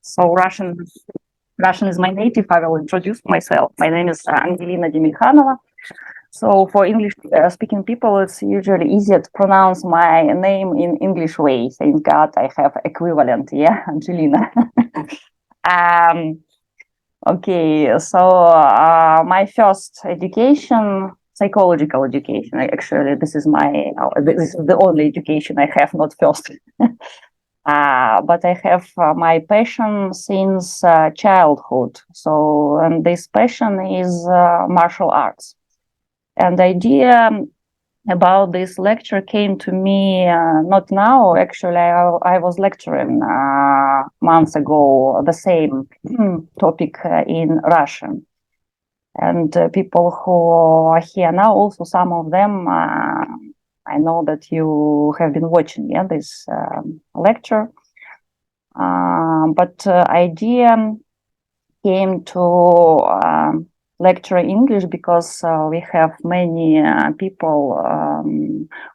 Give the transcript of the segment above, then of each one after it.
So Russian is my native. I will introduce myself. My name is Angelina Demilkhanova. So for English-speaking people, it's usually easier to pronounce my name in English way. Thank God I have equivalent, yeah, Angelina. Okay, so my first education, psychological education. Actually, this is the only education I have, not first. But I have my passion since childhood. So, and this passion is martial arts. And the idea about this lecture came to me not now. Actually, I was lecturing months ago the same topic in Russian. And people who are here now, also some of them, I know that you have been watching this lecture. But idea came to lecture English because we have many people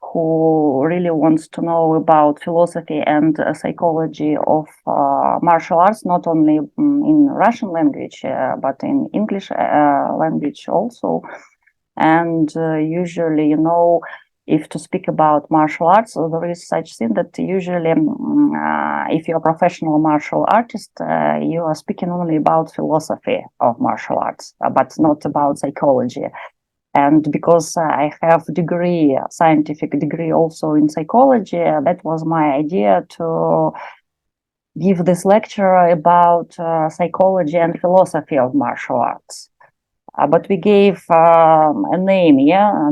who really wants to know about philosophy and psychology of martial arts, not only in Russian language, but in English language also. And usually, if to speak about martial arts, there is such thing that usually if you're a professional martial artist, you are speaking only about philosophy of martial arts, but not about psychology. And because I have scientific degree also in psychology, that was my idea to give this lecture about psychology and philosophy of martial arts. But we gave a name,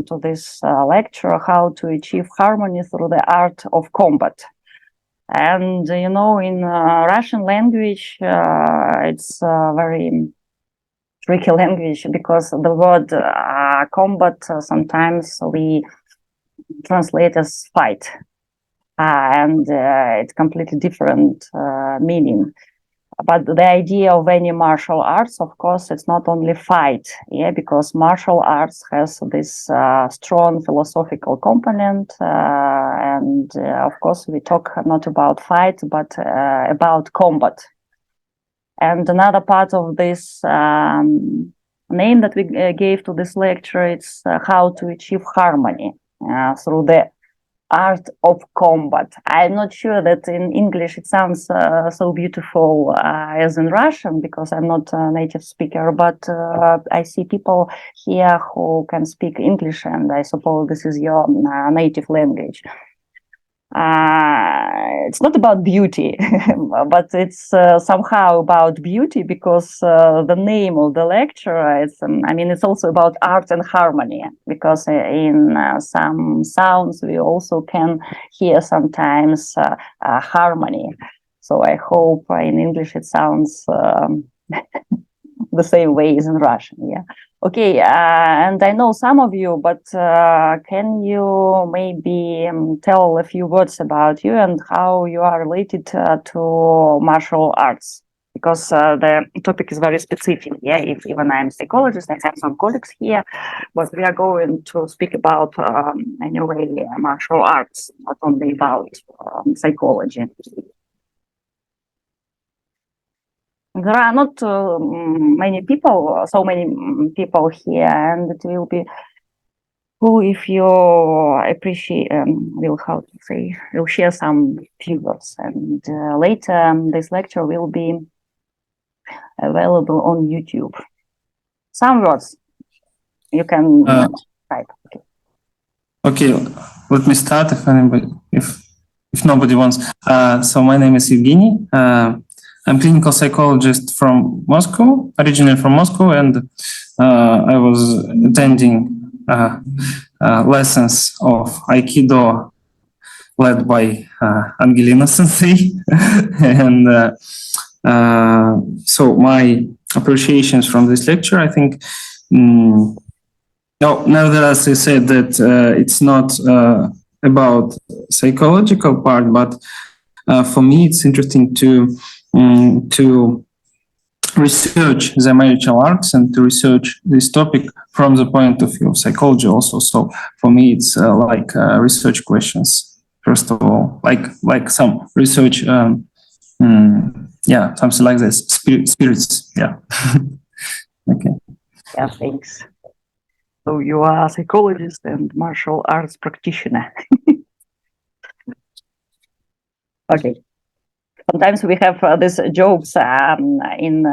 to this lecture, how to achieve harmony through the art of combat. And, in Russian language, it's a very tricky language because the word combat sometimes we translate as fight. And it's completely different meaning. But the idea of any martial arts, of course, it's not only fight, because martial arts has this strong philosophical component. And of course, we talk not about fight, but about combat. And another part of this name that we gave to this lecture, it's how to achieve harmony through the art of combat. I'm not sure that in English it sounds so beautiful as in Russian, because I'm not a native speaker, but I see people here who can speak English, and I suppose this is your native language. It's not about beauty, but it's somehow about beauty, because the name of the lecture, it's also about art and harmony, because in some sounds we also can hear sometimes harmony. So I hope in English it sounds the same way as in Russian, Okay, and I know some of you, but can you maybe tell a few words about you and how you are related to martial arts? Because the topic is very specific, If even I'm a psychologist, I have some colleagues here, but we are going to speak about, anyway, martial arts, not only about psychology. There are not so many people here, and it will be cool if you appreciate, will share some figures, and later this lecture will be available on YouTube. Some words you can type. Okay, let me start if nobody wants. So my name is Evgeny. I'm clinical psychologist from Moscow, originally from Moscow, and I was attending lessons of Aikido led by Angelina Sensei. And so my appreciations from this lecture, I think, nevertheless, I said that it's not about psychological part, but for me, it's interesting to research the martial arts and to research this topic from the point of view of psychology also. So for me, it's like research questions, first of all, like some research yeah, something like this. Spirits. Yeah. Okay. Yeah, thanks. So you are a psychologist and martial arts practitioner. Okay. Sometimes we have these jokes in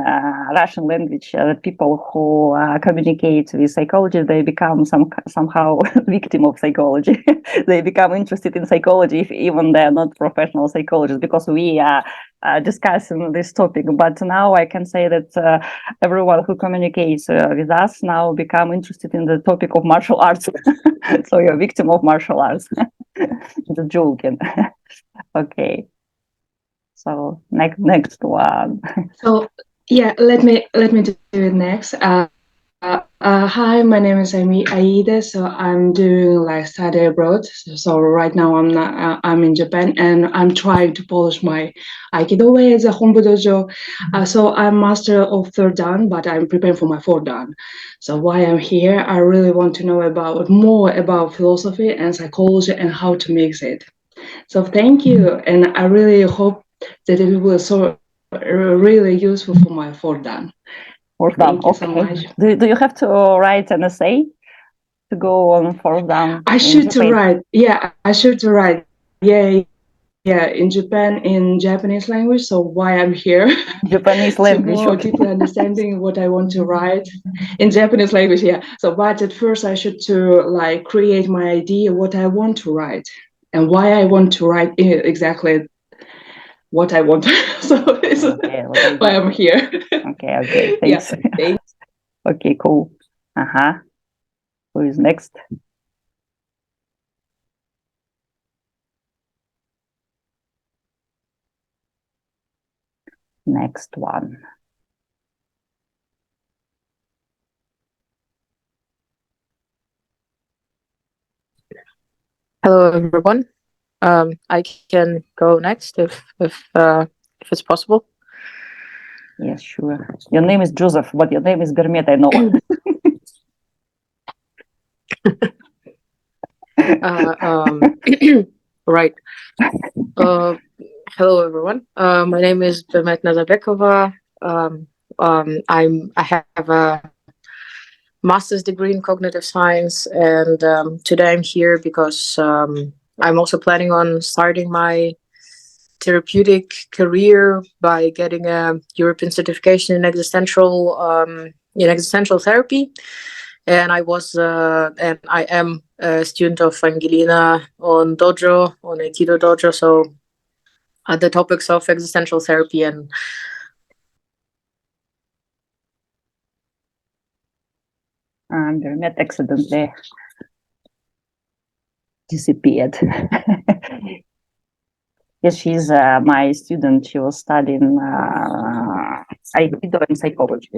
Russian language that people who communicate with psychology, they become somehow victim of psychology. They become interested in psychology if even they're not professional psychologists, because we are discussing this topic. But now I can say that everyone who communicates with us now become interested in the topic of martial arts. So you're a victim of martial arts. Just joking. Okay. So next one. So yeah, let me do it next. Hi, my name is Aida. So I'm doing like study abroad. So right now I'm not. I'm in Japan, and I'm trying to polish my Aikido way as a Hombu Dojo. So I'm master of third dan, but I'm preparing for my fourth dan. So why I'm here, I really want to know more about philosophy and psychology and how to mix it. So thank you, and I really hope that it was really useful for my fourth dan. Fourth dan. Thank you Okay. so much. Do you have to write an essay to go on fourth dan? I should to write. Yeah, I should to write. Yeah, in Japan, in Japanese language. So why I'm here? Japanese language. To more deeply understanding what I want to write in Japanese language. Yeah. So, but at first I should to like create my idea what I want to write and why I want to write exactly what I want. So it's why I'm here. Okay. Thanks. Yeah, thanks. Okay, cool. Who is next? Next one. Hello, everyone. I can go next if it's possible. Yes, sure. Your name is Joseph, but your name is Bermet, I know. Right. Hello, everyone. My name is Bermet Nazarbekova. I have a master's degree in cognitive science, and today I'm here because I'm also planning on starting my therapeutic career by getting a European certification in existential therapy. And I am a student of Angelina on Aikido Dojo. So the topics of existential therapy and Bermet accidentally disappeared. Yes, she's my student. She was studying Aikido and psychology.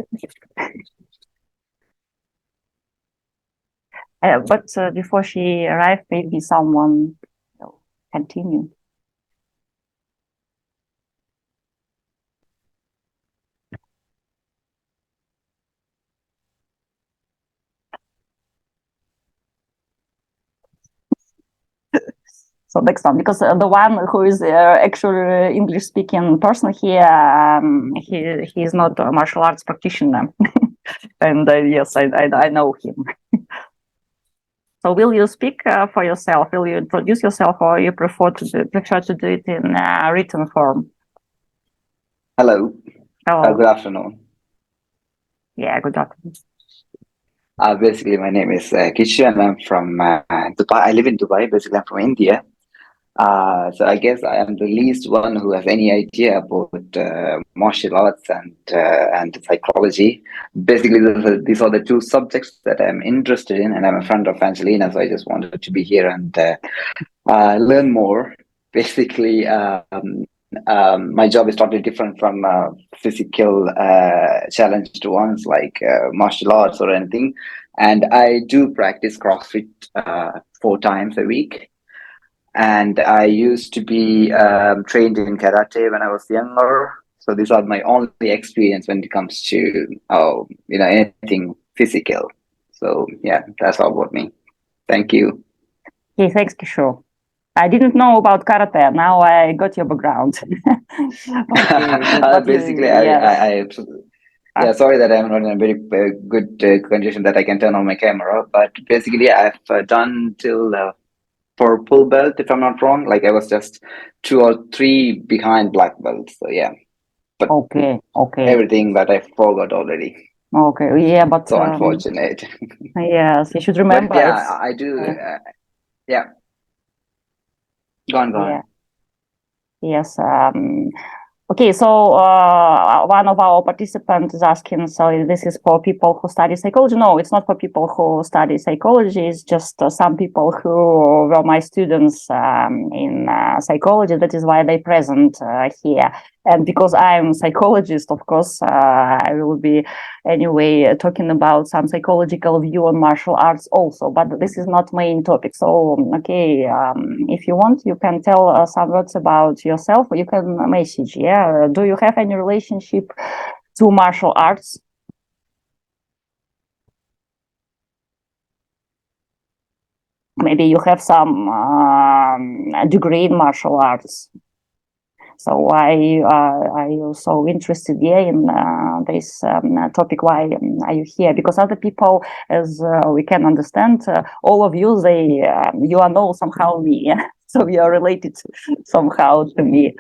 But before she arrived, maybe someone will continue. So next one, because the one who is actually English-speaking person here, he is not a martial arts practitioner, and yes, I know him. So will you speak for yourself? Will you introduce yourself, or you prefer to do it in written form? Hello. Hello. Good afternoon. Yeah, good afternoon. Basically, my name is Kishu, and I'm from Dubai. I live in Dubai. Basically, I'm from India. So I guess I am the least one who has any idea about martial arts and psychology. Basically, these are the two subjects that I'm interested in, and I'm a friend of Angelina, so I just wanted to be here and learn more. Basically, my job is totally different from physical challenged ones like martial arts or anything. And I do practice CrossFit 4 times a week. And I used to be trained in karate when I was younger. So these are my only experience when it comes to anything physical. So yeah, that's all about me. Thank you. Okay, thanks, Kishore. I didn't know about karate. Now I got your background. Okay, but Basically, yes. yeah, sorry that I'm not in a very good condition that I can turn on my camera. But basically, I've done till for full belt, if I'm not wrong. Like I was just 2 or 3 behind black belt. So yeah, but Okay, okay, everything that I forgot already. okay. Yeah, but So unfortunate. yes, you should But remember yeah, it's I do. uh, Yeah, go on, go yeah, on. yes. Okay, so one of our participants is asking, so this is for people who study psychology? No, it's not for people who study psychology. It's just some people who were my students in psychology. That is why they present here. And because I'm psychologist, of course, I will be anyway talking about some psychological view on martial arts also. But this is not main topic. So, okay, if you want, you can tell some words about yourself, or you can message. Yeah, do you have any relationship to martial arts? Maybe you have some degree in martial arts. So why are you so interested in this topic? Why are you here? Because other people, as we can understand, all of you, you are know somehow me. Yeah? So you are related somehow to me.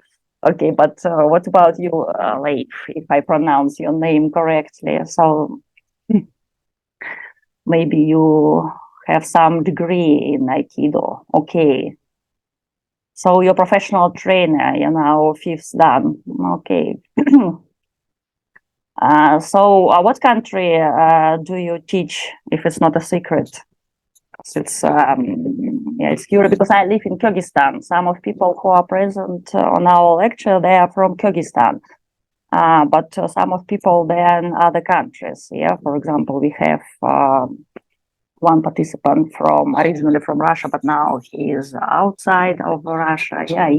Okay, but what about you, Leif, if I pronounce your name correctly? So maybe you have some degree in Aikido. Okay. So you're professional trainer, fifth dan. Okay. What country do you teach, if it's not a secret? It's it's curious because I live in Kyrgyzstan. Some of people who are present on our lecture, they are from Kyrgyzstan. But some of people, they are in other countries. Yeah, for example, we have one participant originally from Russia, but now he is outside of Russia. Yeah,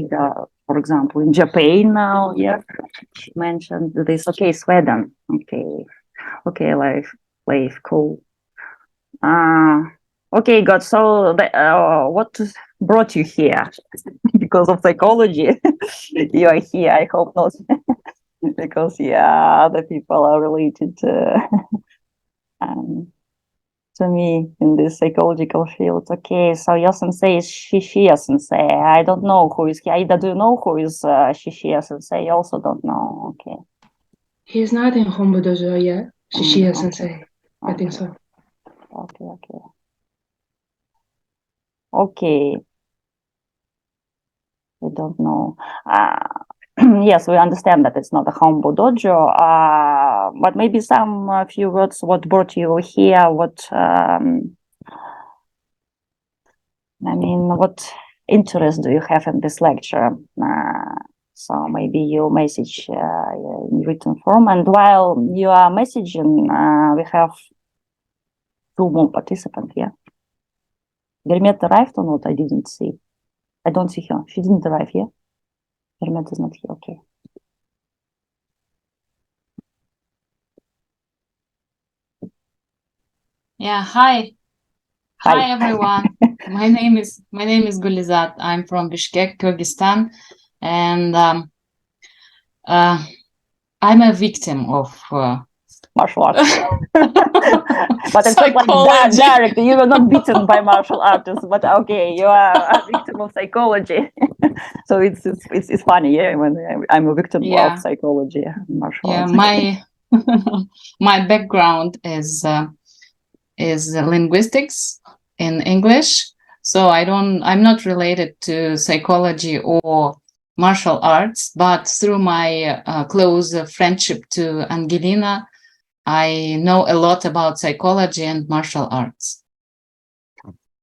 for example, in Japan now. Yeah, she mentioned this. Okay, Sweden. Okay, life, cool. Okay, God. So, what brought you here? Because of psychology, you are here. I hope not, because other people are related um, to me in this psychological field. Okay, so your sensei is Shishiya sensei. I don't know who is Aida. Do you know who is Shishiya sensei? I also don't know. Okay. He's not in Hombu Dojo yet. Shishiya Okay. sensei. I think so. Okay. Okay. We don't know. Yes, we understand that it's not a Hombu Dojo, but maybe some few words. What brought you here? What interest do you have in this lecture? So maybe you message in written form. And while you are messaging, we have 2 more participants here. Vermet arrived or not? I didn't see. I don't see her. She didn't arrive here. Vermet is not here. Okay. Yeah, hi. Hi everyone. My name is Gulizat. I'm from Bishkek, Kyrgyzstan, and I'm a victim of martial arts. But it's not like direct. You were not beaten by martial artists, but okay, you are a victim of psychology. So it's funny, yeah, when I'm a victim of psychology, martial arts. My my background is linguistics in English, so I'm not related to psychology or martial arts, but through my close friendship to Angelina, I know a lot about psychology and martial arts.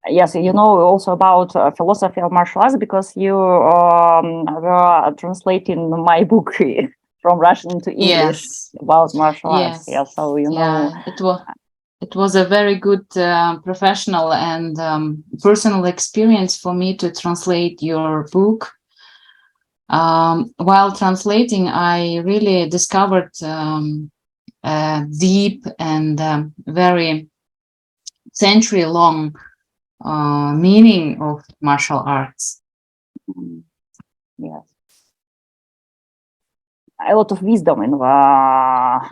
Yes, you know also about philosophy of martial arts because you were translating my book from Russian to English about martial arts. Yeah, so you know. It was a very good professional and personal experience for me to translate your book. While translating, I really discovered deep and very century-long meaning of martial arts. Yes. A lot of wisdom in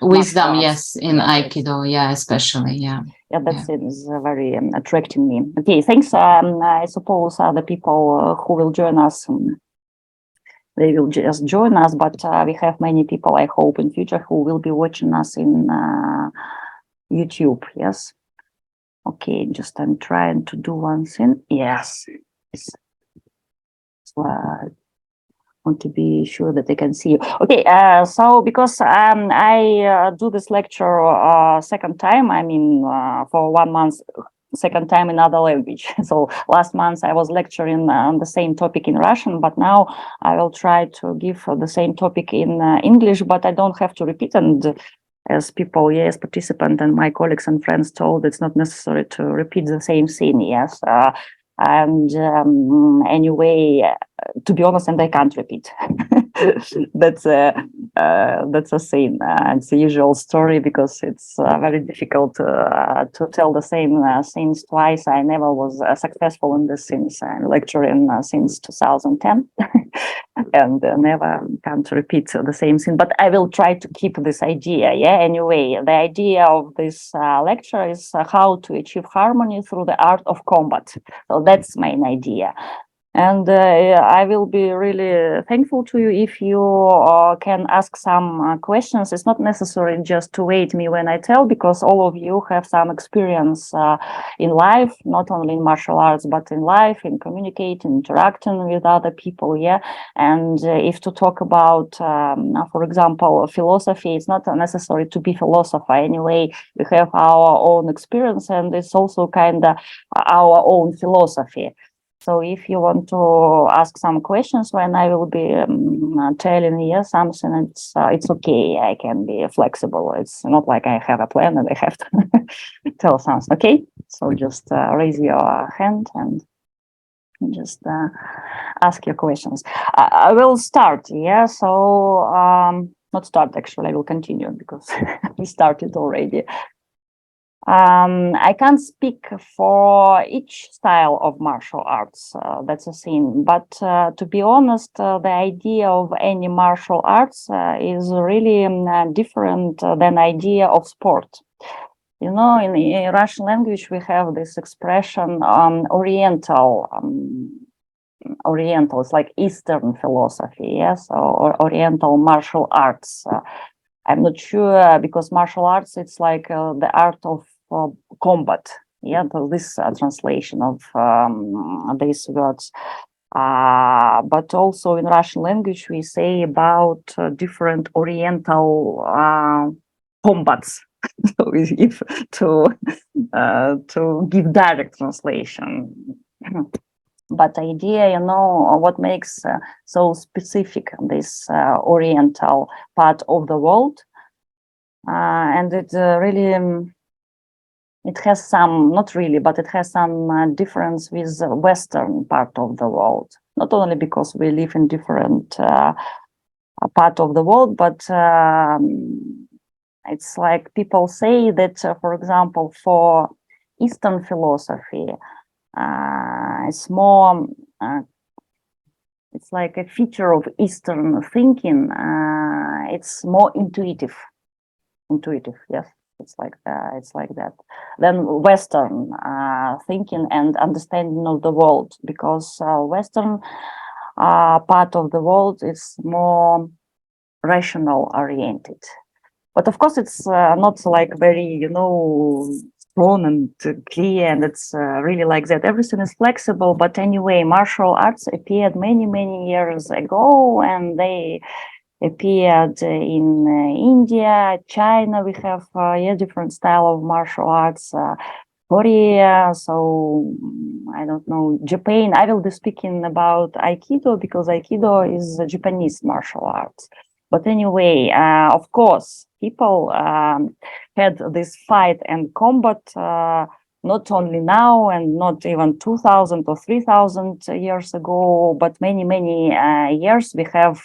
wisdom, yes, in Aikido, yeah, especially, yeah. Yeah, that seems very attracting me. Okay, thanks. I suppose the people who will join us, they will just join us, but we have many people, I hope, in future who will be watching us in YouTube. Yes. Okay, just I'm trying to do one thing. Yes. So, want to be sure that they can see you. Okay, so because I do this lecture second time, I mean, for 1 month, second time in other language. So last month I was lecturing on the same topic in Russian, but now I will try to give the same topic in English, but I don't have to repeat. And as people, yes, participant and my colleagues and friends told, it's not necessary to repeat the same thing. Yes. And anyway, to be honest, and I can't repeat. That's a thing. It's a usual story because it's very difficult to tell the same things twice. I never was successful in this since I'm lecturing since 2010, and never can't repeat the same thing. But I will try to keep this idea. Yeah. Anyway, the idea of this lecture is how to achieve harmony through the art of combat. So that's main idea. And I will be really thankful to you if you can ask some questions. It's not necessary just to wait me when I tell, because all of you have some experience in life, not only in martial arts, but in life, in communicating, interacting with other people. Yeah. And if to talk about, for example, philosophy, it's not necessary to be philosopher. Anyway, we have our own experience, and it's also kind of our own philosophy. So if you want to ask some questions when I will be telling you something, it's okay. I can be flexible. It's not like I have a plan and I have to tell something. Okay, so just raise your hand and just ask your questions. I will start. Yeah. So not start actually. I will continue because we started already. I can't speak for each style of martial arts, that's a thing. But to be honest, the idea of any martial arts is really different than idea of sport. You know, in Russian language, we have this expression Oriental. Oriental, it's like Eastern philosophy, yes, or Oriental martial arts. I'm not sure because martial arts, it's like the art of combat. Yeah, this translation of these words. But also in Russian language, we say about different Oriental combats. So if to give direct translation. But idea, you know, what makes so specific this Oriental part of the world, and it really it has some, not really, but it has some difference with the Western part of the world. Not only because we live in different part of the world, but it's like people say that, for example, for Eastern philosophy, it's more, it's like a feature of Eastern thinking. It's more intuitive. Yes, it's like that. Then Western thinking and understanding of the world, because Western part of the world is more rational oriented. But of course, it's not like very, you know, strong and clear, and it's really like that. Everything is flexible. But anyway, martial arts appeared many years ago, and they appeared in India, China. We have different style of martial arts. Korea, so I don't know, Japan. I will be speaking about Aikido because Aikido is a Japanese martial arts. But anyway, of course, people had this fight and combat not only now and not even 2,000 or 3,000 years ago, but many years. We have,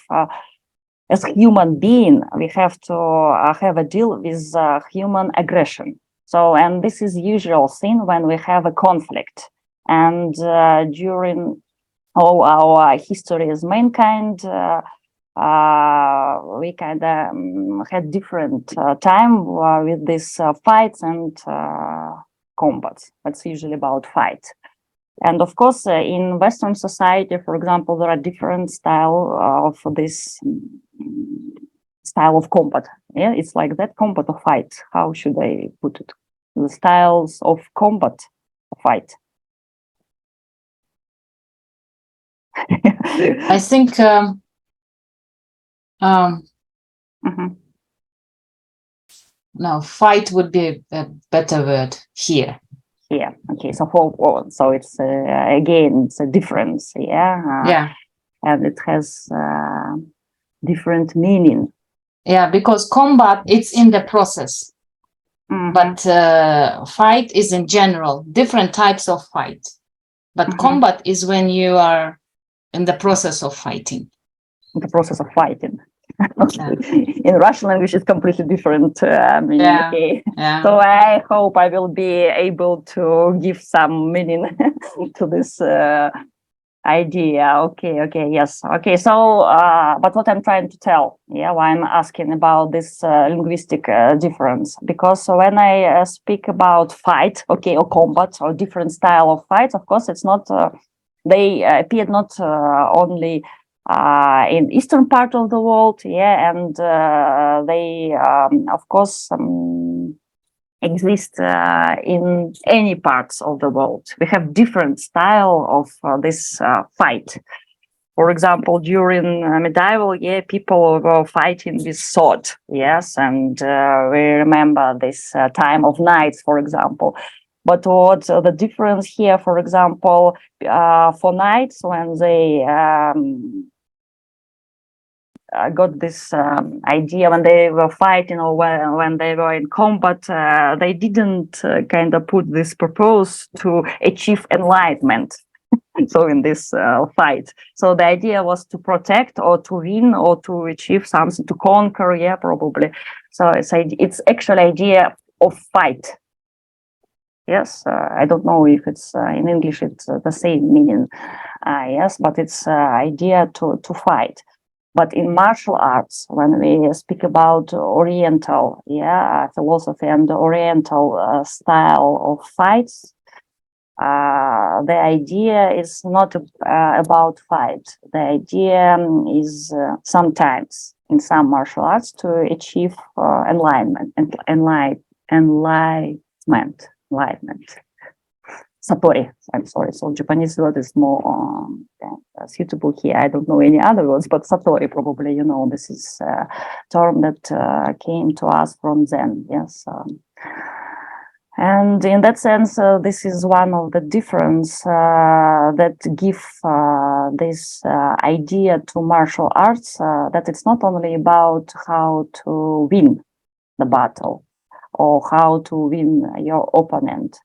as human being, we have to have a deal with human aggression. So, and this is usual thing when we have a conflict. And during all our history as mankind, we kind of had different time with these fights and combats. It's usually about fight. And of course, in Western society, for example, there are different style of this style of combat. Yeah, it's like that combat or fight. How should I put it? The styles of combat or fight. I think no, fight would be a better word here. Yeah. Okay. So so it's again it's a difference. Yeah. Yeah. And it has different meaning. Yeah, because combat it's in the process, but fight is in general different types of fight. But combat is when you are in the process of fighting. The process of fighting. In Russian language, it's completely different. Okay. So I hope I will be able to give some meaning to this idea. Okay, yes. Okay, so, but what I'm trying to tell, why I'm asking about this linguistic difference, because when I speak about fight, or combat, or different style of fights, of course, it's not, they appear not only in eastern part of the world, and they, of course, exist in any parts of the world. We have different style of this fight. For example, during medieval, people were fighting with sword, yes, and we remember this time of knights, for example. But what the difference here, for example, for knights, when they got this idea when they were fighting or when they were in combat, they didn't kind of put this purpose to achieve enlightenment. So in this fight, so the idea was to protect or to win or to achieve something, to conquer, probably. So it's actual idea of fight. Yes, I don't know if it's in English it's the same meaning. Yes, but it's idea to fight. But in martial arts, when we speak about Oriental, philosophy and Oriental style of fights, the idea is not about fight. The idea is sometimes in some martial arts to achieve enlightenment. Satori. I'm sorry. So Japanese word is more suitable here. I don't know any other words, but satori probably, this is a term that came to us from Zen. Yes. And in that sense, this is one of the difference that give this idea to martial arts, that it's not only about how to win the battle or how to win your opponent,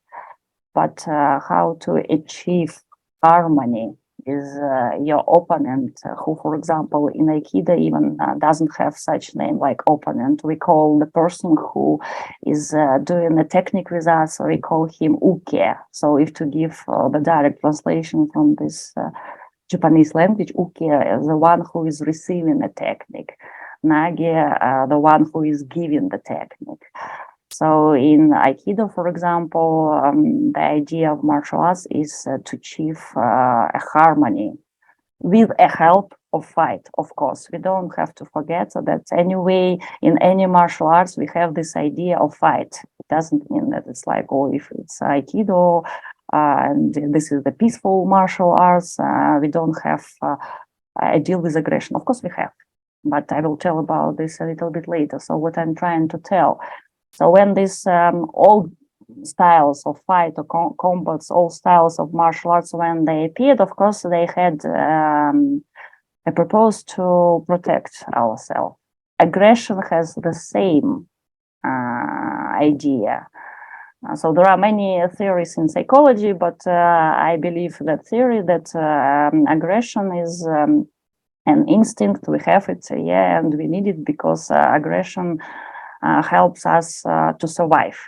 but how to achieve harmony with your opponent, who, for example, in Aikido even doesn't have such name like opponent. We call the person who is doing the technique with us, we call him uke. So if to give the direct translation from this Japanese language, uke is the one who is receiving the technique. Nage, the one who is giving the technique. So in Aikido, for example, the idea of martial arts is to achieve a harmony with a help of fight, of course. We don't have to forget that anyway, in any martial arts, we have this idea of fight. It doesn't mean that it's like, if it's Aikido, and this is the peaceful martial arts, we don't have a deal with aggression. Of course we have, but I will tell about this a little bit later. So what I'm trying to tell, so when these all styles of fight or combats, all styles of martial arts, when they appeared, of course, they had a purpose to protect ourselves. Aggression has the same idea. So there are many theories in psychology, but I believe that theory that aggression is an instinct. We have it, and we need it because aggression helps us to survive.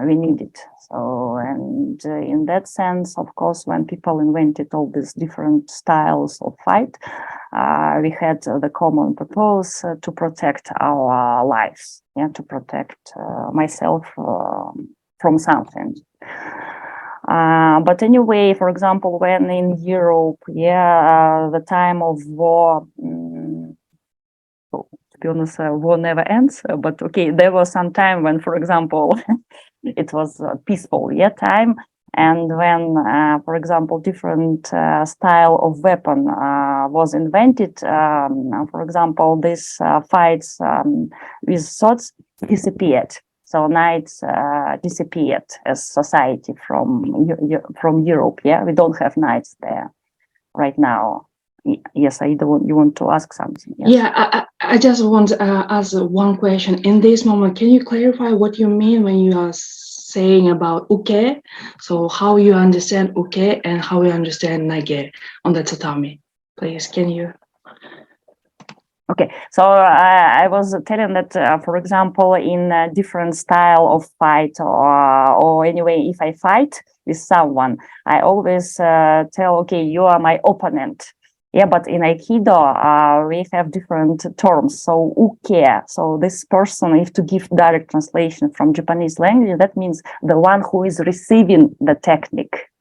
we need it. So, and in that sense, of course, when people invented all these different styles of fight, we had the common purpose to protect our lives, to protect myself from something. But anyway, for example, when in Europe, the time of war, to be honest, war never ends. But okay, there was some time when, for example, it was a peaceful time, and when, for example, different style of weapon was invented. For example, these fights with swords disappeared. So knights disappeared as society from Europe. Yeah, we don't have knights there right now. Yes, you want to ask something? Yes. Yeah, I just want to ask one question. In this moment, can you clarify what you mean when you are saying about uke? So how you understand uke and how you understand nage on the tatami? Please, can you? Okay, so I was telling that, for example, in a different style of fight, or anyway, if I fight with someone, I always tell, okay, you are my opponent. Yeah, but in Aikido, we have different terms. So uke, so this person, if to give direct translation from Japanese language, that means the one who is receiving the technique.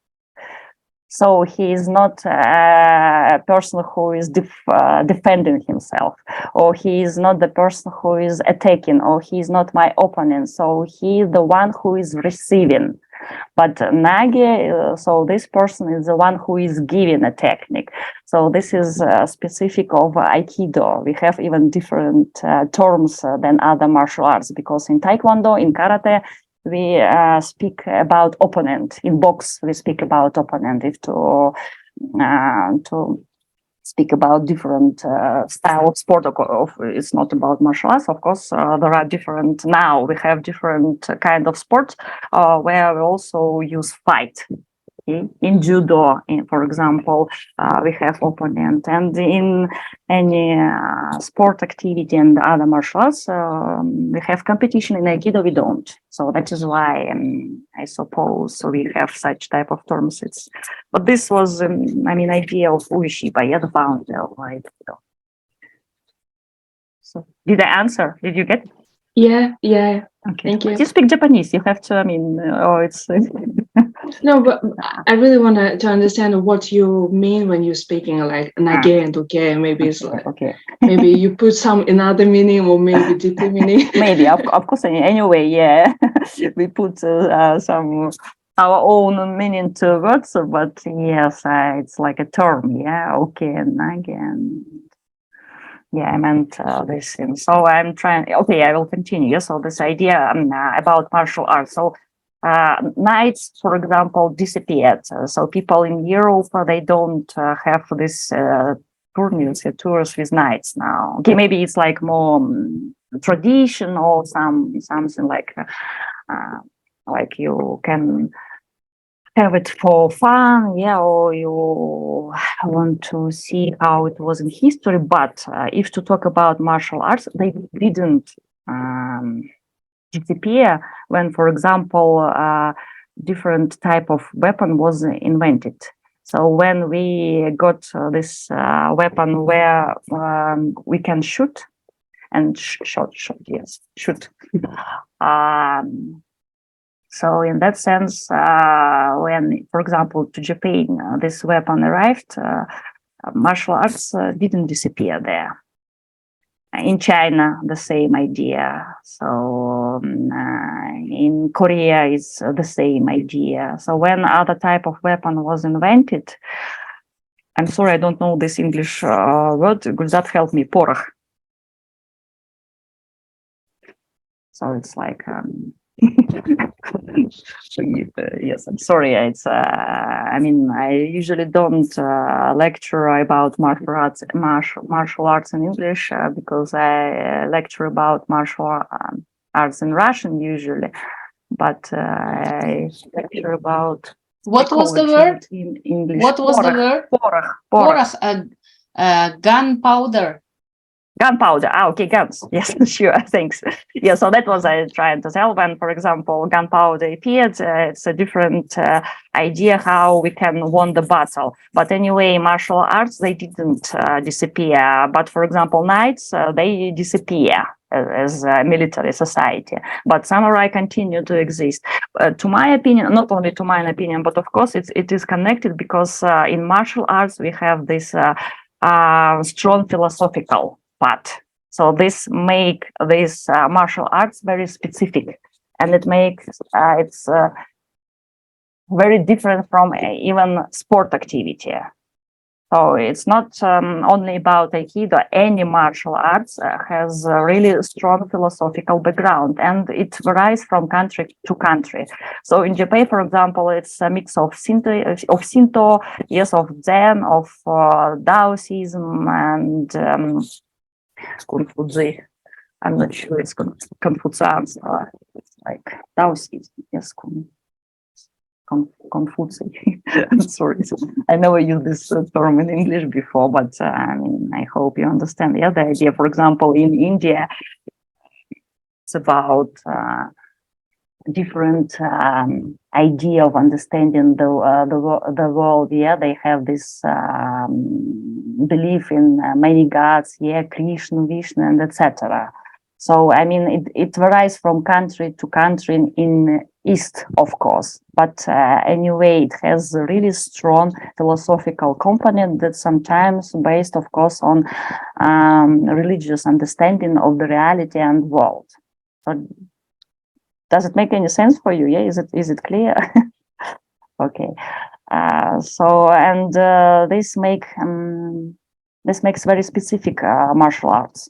So he is not a person who is defending himself, or he is not the person who is attacking, or he is not my opponent. So he is the one who is receiving. But nage, so this person is the one who is giving a technique. So this is specific of Aikido. We have even different terms than other martial arts, because in Taekwondo, in Karate, we speak about opponent. In box, we speak about opponent. If to speak about different style of sport, it's not about martial arts. Of course, there are different. Now we have different kind of sports where we also use fight. In judo, for example, we have opponent, and in any sport activity and other martial arts, we have competition. In Aikido, we don't. So that is why I suppose we have such type of terms. But this was, idea of Ueshiba, the founder of Aikido. So did I answer? Did you get it? Yeah. Okay. Thank you. But you speak Japanese. You have to. It's. No, but I really want to understand what you mean when you're speaking like nage and uke. Maybe it's like maybe you put some another meaning or maybe deeper meaning. Maybe of course. Anyway, we put some our own meaning to words, but yes, it's like a term. Okay, and nage and. I meant this thing. So I'm trying. Okay, I will continue. So this idea about martial arts. So knights, for example, disappeared. So people in Europe, they don't have this tours with knights now. Okay, maybe it's like more tradition or something like you can have it for fun, or you want to see how it was in history. But if to talk about martial arts, they didn't disappear when, for example, different type of weapon was invented. So when we got this weapon where we can shoot and shoot. So in that sense, when, for example, to Japan, this weapon arrived, martial arts didn't disappear there. In China, the same idea. So in Korea, it's the same idea. So when other type of weapon was invented, I'm sorry, I don't know this English word. Could that help me? Porох. So it's like. Yes, I'm sorry. It's I usually don't lecture about martial arts in English because I lecture about martial arts in Russian usually, but I lecture about what was the word in English. What was the word? Porох. Gunpowder. Gunpowder. Okay, guns. Yes, sure. Thanks. Yeah, so that was I trying to tell. When, for example, gunpowder appeared, it's a different idea how we can win the battle. But anyway, martial arts, they didn't disappear. But for example, knights, they disappear as a military society. But samurai continue to exist. To my opinion, not only to my opinion, but of course it is connected because in martial arts we have this strong philosophical part. So this make this martial arts very specific, and it makes it's very different from even sport activity. So it's not only about Aikido. Any martial arts has a really strong philosophical background, and it varies from country to country. So in Japan, for example, it's a mix of Shinto, yes, of Zen, of Taoism, and Confucianism. I'm not sure it's Confucianism. It's like Taoism, yes. Confucius. Sorry, I never used this term in English before, but I mean, I hope you understand. Yeah, the idea, for example, in India, it's about different idea of understanding the world. Yeah, they have this belief in many gods. Yeah, Krishna, Vishnu, and etc. So I mean, it varies from country to country in East, of course, but anyway, it has a really strong philosophical component that sometimes based, of course, on religious understanding of the reality and world. So, does it make any sense for you? Yeah, is it clear? Okay. So and this makes very specific martial arts.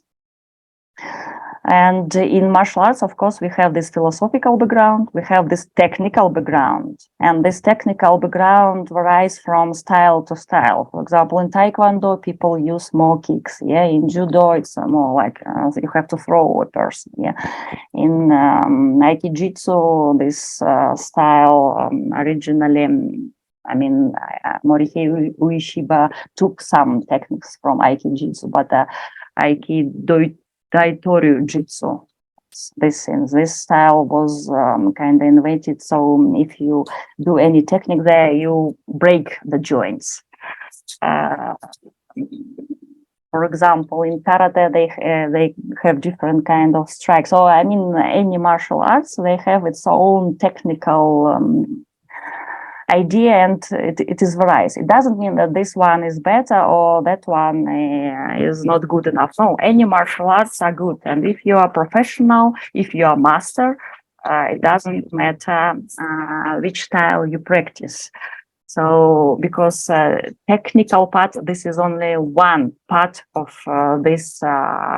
And in martial arts, of course, we have this philosophical background, we have this technical background, and this technical background varies from style to style. For example, in Taekwondo, people use more kicks. Yeah, in Judo, it's more like you have to throw a person. Yeah, in Aikijitsu, this style originally. I mean, Morihei Ueshiba took some techniques from Aikijitsu, but Aikido Daitoryu Jitsu. This style was kind of invented. So if you do any technique there, you break the joints. For example, in karate, they have different kind of strikes. So I mean, any martial arts, they have its own technical idea, and it is varies. It doesn't mean that this one is better or that one is not good enough. No, any martial arts are good, and if you are professional, if you are master, it doesn't matter which style you practice. So because technical part, this is only one part of this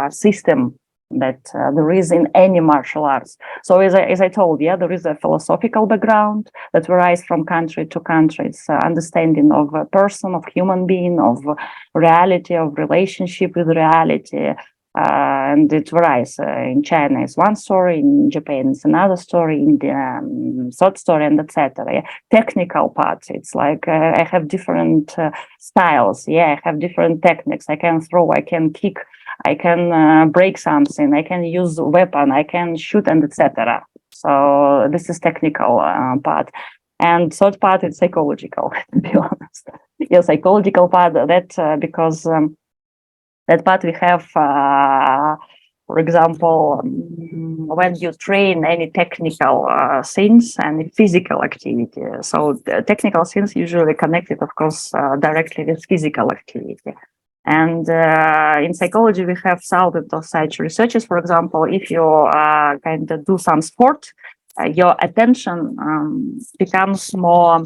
system that there is in any martial arts. So as I told, yeah, there is a philosophical background that varies from country to country. It's understanding of a person, of human being, of reality, of relationship with reality. And it varies. In China, it's one story. In Japan, it's another story. In the third story, and etc. Yeah. Technical part, it's like I have different styles. Yeah, I have different techniques. I can throw, I can kick, I can break something, I can use a weapon, I can shoot, and etc. So this is technical part. And third part is psychological, to be honest. Yeah, psychological part, that because that part we have, for example, when you train any technical things and physical activity. So the technical things usually connected, of course, directly with physical activity. And in psychology, we have thousands of such researches. For example, if you kind of do some sport, your attention becomes more,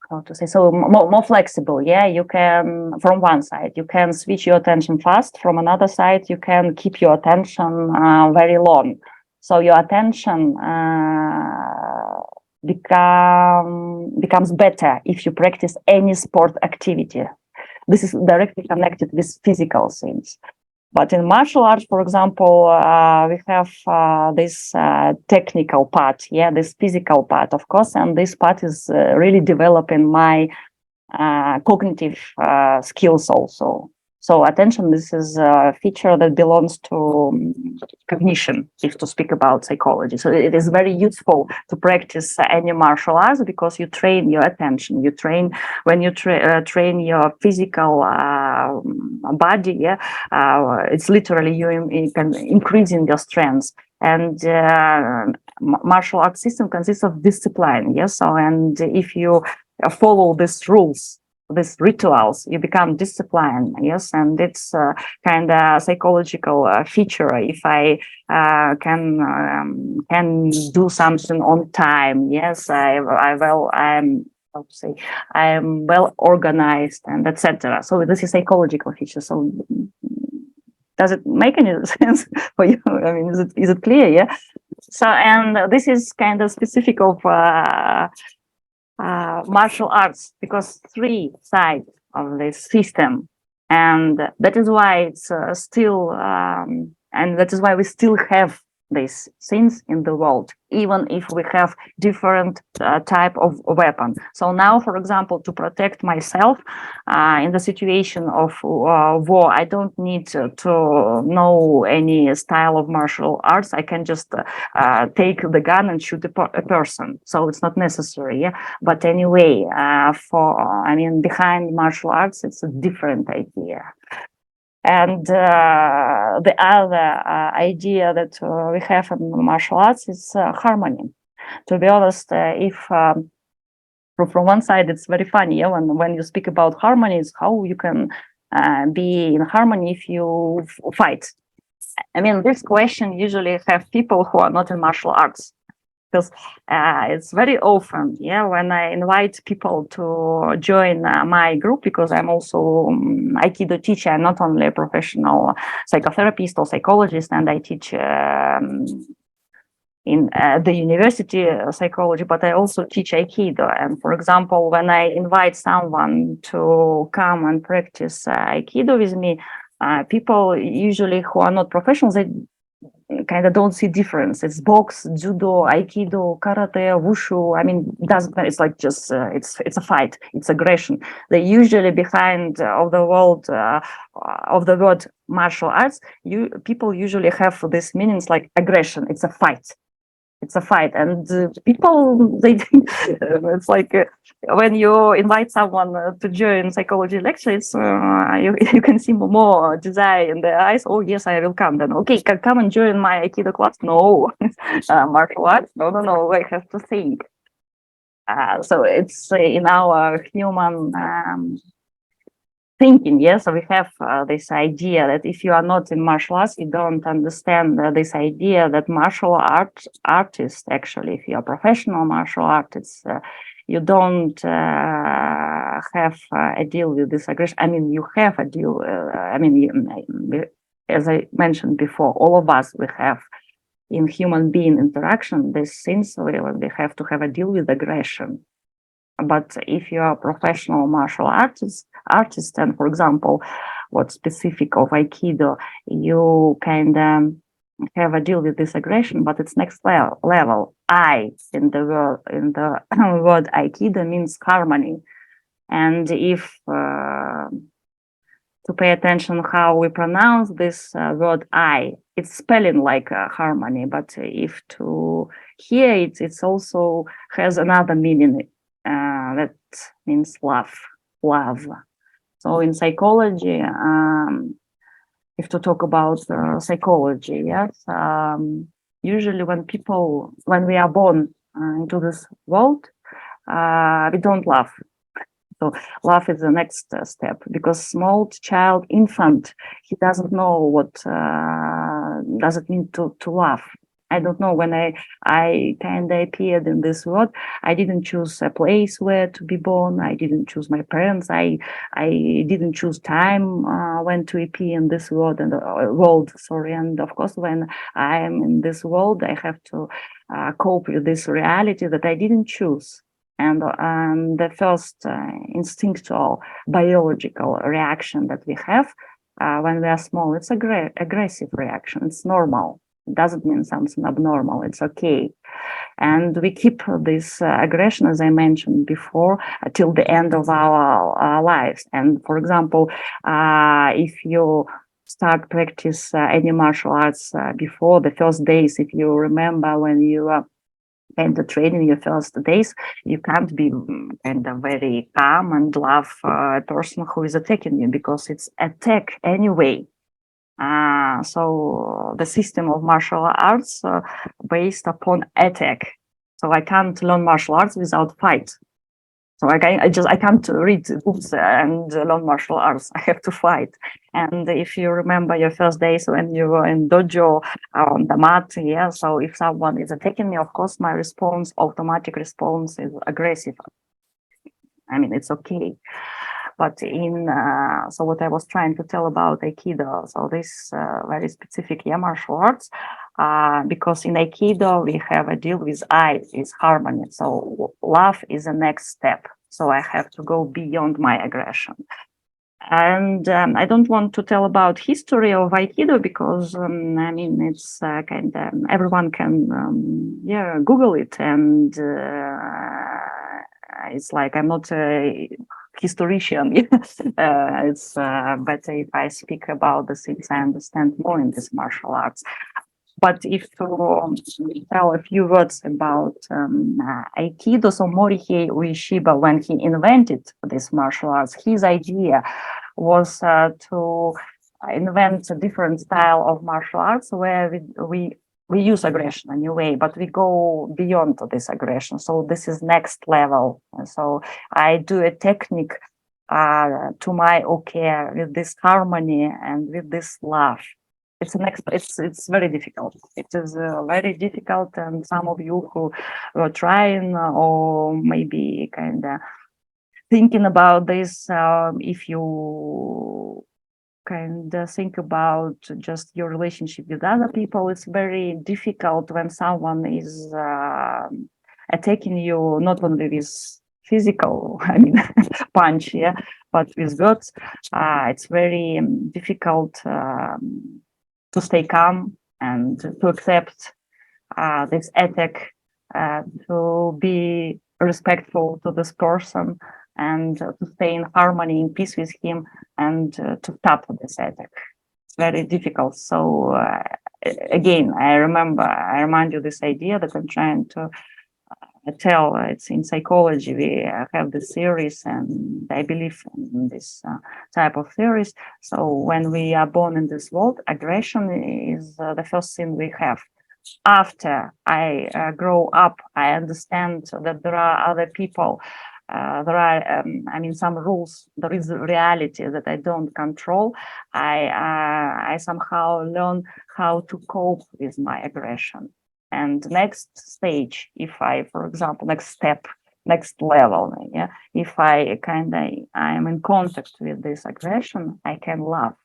how to say, so more flexible. Yeah, you can, from one side, you can switch your attention fast. From another side, you can keep your attention very long. So your attention becomes better if you practice any sport activity. This is directly connected with physical things. But in martial arts, for example, we have this technical part, yeah, this physical part, of course, and this part is really developing my cognitive skills also. So attention, this is a feature that belongs to cognition, if to speak about psychology. So it is very useful to practice any martial arts because you train your attention. You train when you train your physical body. Yeah, it's literally you can increasing your strength. And martial arts system consists of discipline. Yes, so and if you follow these rules, these rituals, you become disciplined. Yes, and it's kind of psychological feature. If I can do something on time, yes, I'm how to say, I am well organized and etc. So this is psychological feature. So does it make any sense for you? I mean, is it clear? Yeah. So and this is kind of specific of martial arts because three sides of this system, and that is why it's still and that is why we still have these things in the world, even if we have different type of weapon. So now, for example, to protect myself in the situation of war, I don't need to know any style of martial arts. I can just take the gun and shoot a person. So it's not necessary. Yeah? But anyway, behind martial arts, it's a different idea. And the other idea that we have in martial arts is harmony. To be honest, if from one side it's very funny, yeah, when you speak about harmony, is how you can be in harmony if you fight. I mean, this question usually have people who are not in martial arts. Because it's very often, yeah, when I invite people to join my group, because I'm also Aikido teacher, I'm not only a professional psychotherapist or psychologist, and I teach in the university psychology, but I also teach Aikido. And for example, when I invite someone to come and practice Aikido with me, people usually who are not professionals, they kind of don't see difference. It's box, judo, aikido, karate, wushu. I mean, doesn't matter. It's like just it's a fight. It's aggression. They usually behind of the word martial arts. People usually have this meanings like aggression. It's a fight. It's a fight, and people they it's like when you invite someone to join psychology lecture, it's you can see more desire in their eyes. Oh yes, I will come. Then okay, come and join my Aikido class. No, martial arts. No. I have to think. So it's in our human thinking. Yes, so we have this idea that if you are not in martial arts, you don't understand this idea that martial artist, actually, if you are professional martial artist, you don't have a deal with this aggression. I mean, you have a deal. As I mentioned before, all of us, we have in human being interaction, these things we have to have a deal with aggression. But if you are a professional martial artist, and for example, what's specific of Aikido, you kind of have a deal with this aggression, but it's next level. I in the word Aikido means harmony, and if to pay attention how we pronounce this word I, it's spelling like harmony, but if to hear it, it's also has another meaning. That means love. So in psychology, if to talk about psychology, yes, usually when we are born into this world, we don't laugh. So love is the next step, because small child, infant, he doesn't know what does it mean to laugh. I don't know. When I kind of appeared in this world, I didn't choose a place where to be born. I didn't choose my parents. I didn't choose time when to appear in this world and Sorry, and of course, when I am in this world, I have to cope with this reality that I didn't choose. And the first instinctual biological reaction that we have when we are small, it's aggressive reaction. It's normal. It doesn't mean something abnormal. It's okay. and we keep this aggression, as I mentioned before, till the end of our lives. And for example, if you start practice any martial arts before the first days, if you remember when you and the training your first days, you can't be kind of very calm and love a person who is attacking you, because it's attack anyway. So the system of martial arts based upon attack. So I can't learn martial arts without fight. So I can't read books and learn martial arts. I have to fight. And if you remember your first days when you were in dojo on the mat, yeah. So if someone is attacking me, of course, my automatic response is aggressive. I mean, it's okay. But so what I was trying to tell about Aikido, so this very specific martial arts, because in Aikido we have a deal with is harmony. So love is the next step. So I have to go beyond my aggression. And I don't want to tell about history of Aikido, because I mean, it's kind of everyone can Google it, and it's like I'm not a historian. It's better if I speak about the things I understand more in this martial arts. But if to tell a few words about Aikido, so Morihei Ueshiba, when he invented this martial arts, his idea was to invent a different style of martial arts where we use aggression anyway, but we go beyond this aggression. So this is next level. So I do a technique to my okay with this harmony and with this love. It's very difficult. It is very difficult, and some of you who were trying or maybe kind of thinking about this, if you kind of think about just your relationship with other people, it's very difficult when someone is attacking you not only with physical, I mean, punch, but with words. It's very difficult to stay calm and to accept this attack, to be respectful to this person, and to stay in harmony, in peace with him, and to stop this attack. It's very difficult. So again, I remind you this idea that I'm trying to tell. It's in psychology. We have this theories, and I believe in this type of theories. So when we are born in this world, aggression is the first thing we have. After I grow up, I understand that there are other people. There are, some rules. There is a reality that I don't control. I somehow learn how to cope with my aggression. And next stage, if I, for example, next level, if I am in contact with this aggression, I can love.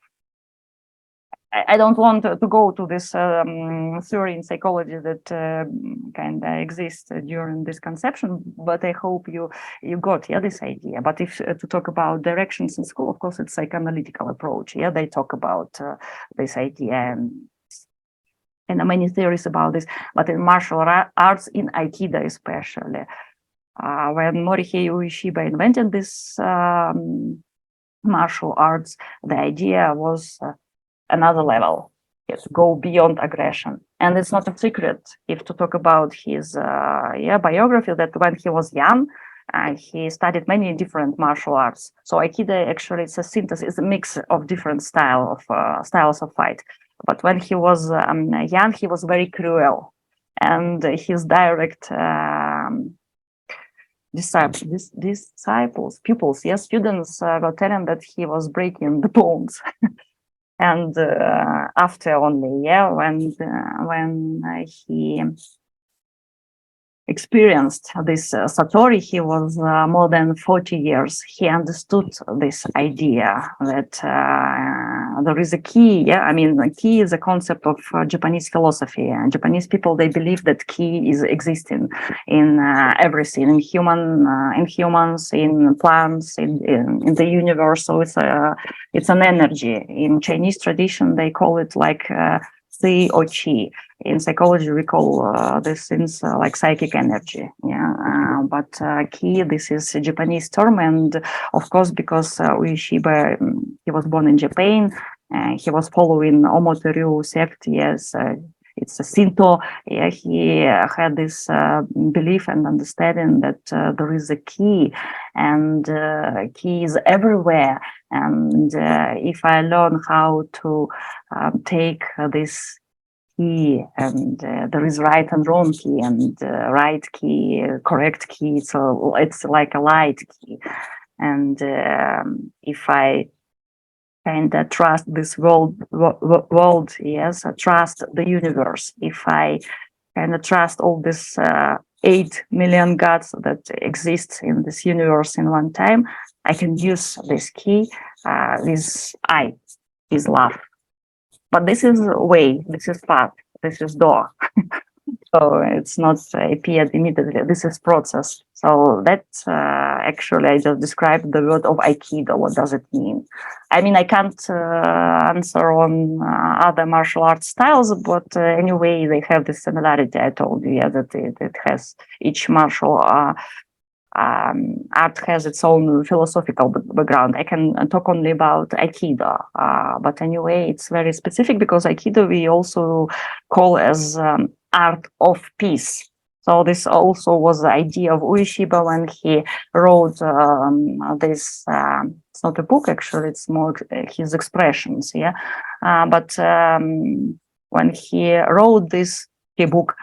I don't want to go to this theory in psychology that kind of exists during this conception, but I hope you got this idea. But if to talk about directions in school, of course, it's psychoanalytical approach. They talk about this idea and many theories about this. But in martial arts, in Aikido especially, when Morihei Ueshiba invented this martial arts, the idea was another level, to go beyond aggression. And it's not a secret if to talk about his biography, that when he was young, he studied many different martial arts. So Aikido actually it's a synthesis, a mix of different styles of fight. But when he was young, he was very cruel, and his direct pupils, students were telling that he was breaking the bones. And after only, when he experienced this Satori, he was more than 40 years. He understood this idea that there is a ki. Ki is a concept of Japanese philosophy. And Japanese people, they believe that ki is existing in everything, in humans, in plants, in the universe. So it's an energy. In Chinese tradition, they call it like Qi or Qi. In psychology, we call these things like psychic energy. But Qi, this is a Japanese term, and of course, because Ueshiba, he was born in Japan, he was following Omoto-ryu sect. Yes, it's a Shinto. Yeah, he had this belief and understanding that there is a key, and key is everywhere. And if I learn how to take this key, and there is right and wrong key, and right key, correct key, so it's like a light key. And if I kind of trust this world, yes, I trust the universe. If I kind of trust all this 8 million gods that exist in this universe in one time, I can use this key with I, with love. But this is way, this is path, this is door. So it's not appeared immediately. This is process. So that actually, I just described the word of Aikido. What does it mean? I mean, I can't answer on other martial arts styles, but anyway, they have this similarity. I told you, that it has each martial art has its own philosophical background. I can talk only about Aikido, but anyway, it's very specific because Aikido we also call as art of peace. So this also was the idea of Ueshiba when he wrote this. It's not a book actually; it's more his expressions. Yeah, but when he wrote this book,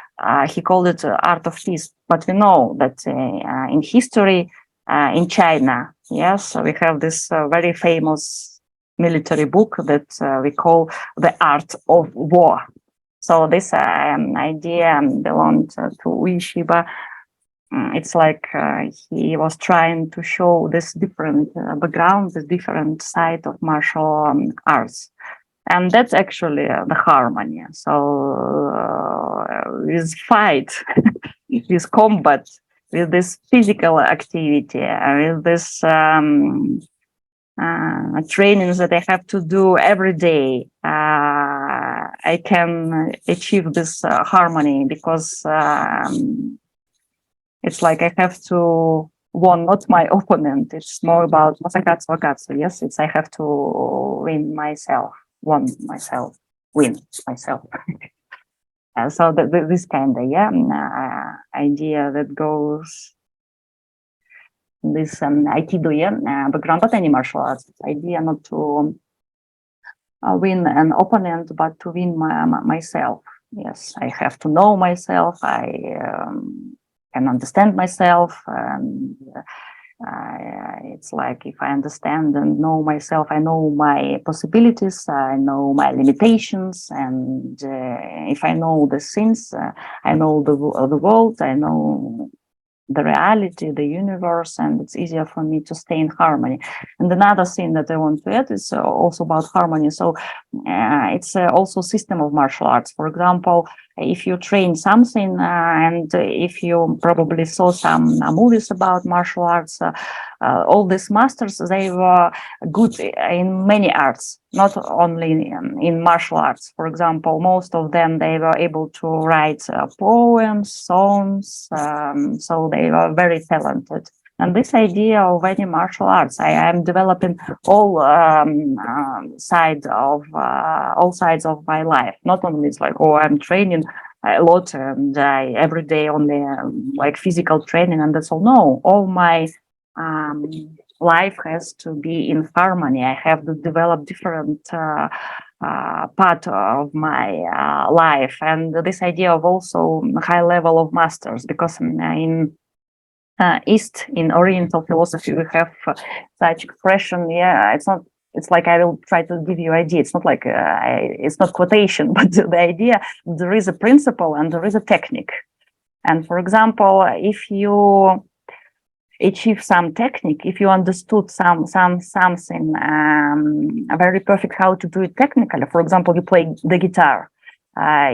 he called it Art of Peace. But we know that in history, in China, yes, we have this very famous military book that we call The Art of War. So this idea belonged to Ueshiba. It's like he was trying to show this different background, this different side of martial arts. And that's actually the harmony. So with fight, with combat, with this physical activity, with this trainings that I have to do every day, I can achieve this harmony because it's like I have to win, not my opponent. It's more about masakatsu wakatsu. Yes, it's I have to win myself. Win myself, win myself. So this kind of idea that goes this Aikido background, but any martial arts idea not to win an opponent, but to win myself. Yes, I have to know myself. I can understand myself. And it's like if I understand and know myself, I know my possibilities, I know my limitations, and if I know the things, I know the world, I know the reality, the universe, and it's easier for me to stay in harmony. And another thing that I want to add is also about harmony. So it's also a system of martial arts. For example, if you train something, and if you probably saw some movies about martial arts, all these masters, they were good in many arts, not only in martial arts. For example, most of them, they were able to write poems, songs, so they were very talented. And this idea of any martial arts, I am developing all sides of my life. Not only it's like, oh, I'm training a lot and I every day only like physical training and that's all. No, all my life has to be in harmony. I have to develop different part of my life, and this idea of also high level of masters, because in East, in Oriental philosophy, we have such expression. Yeah, it's like I will try to give you idea. It's not like it's not quotation, but the idea there is a principle and there is a technique. And for example, if you achieve some technique, if you understood something very perfect how to do it technically, for example, you play the guitar.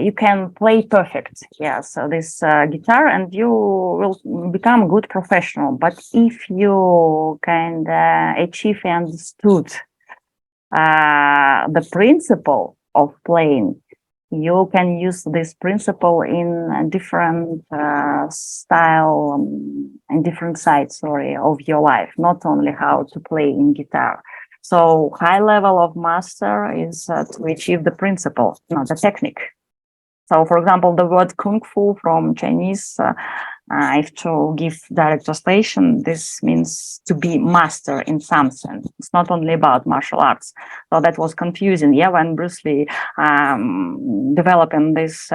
You can play perfect, yes, this guitar, and you will become a good professional. But if you can achieve and understood the principle of playing, you can use this principle in different style and different sides, of your life, not only how to play in guitar. So high level of master is to achieve the principle, not the technique. So, for example, the word kung fu from Chinese, if to give direct translation, this means to be master in something. It's not only about martial arts. So that was confusing, yeah, when Bruce Lee developing this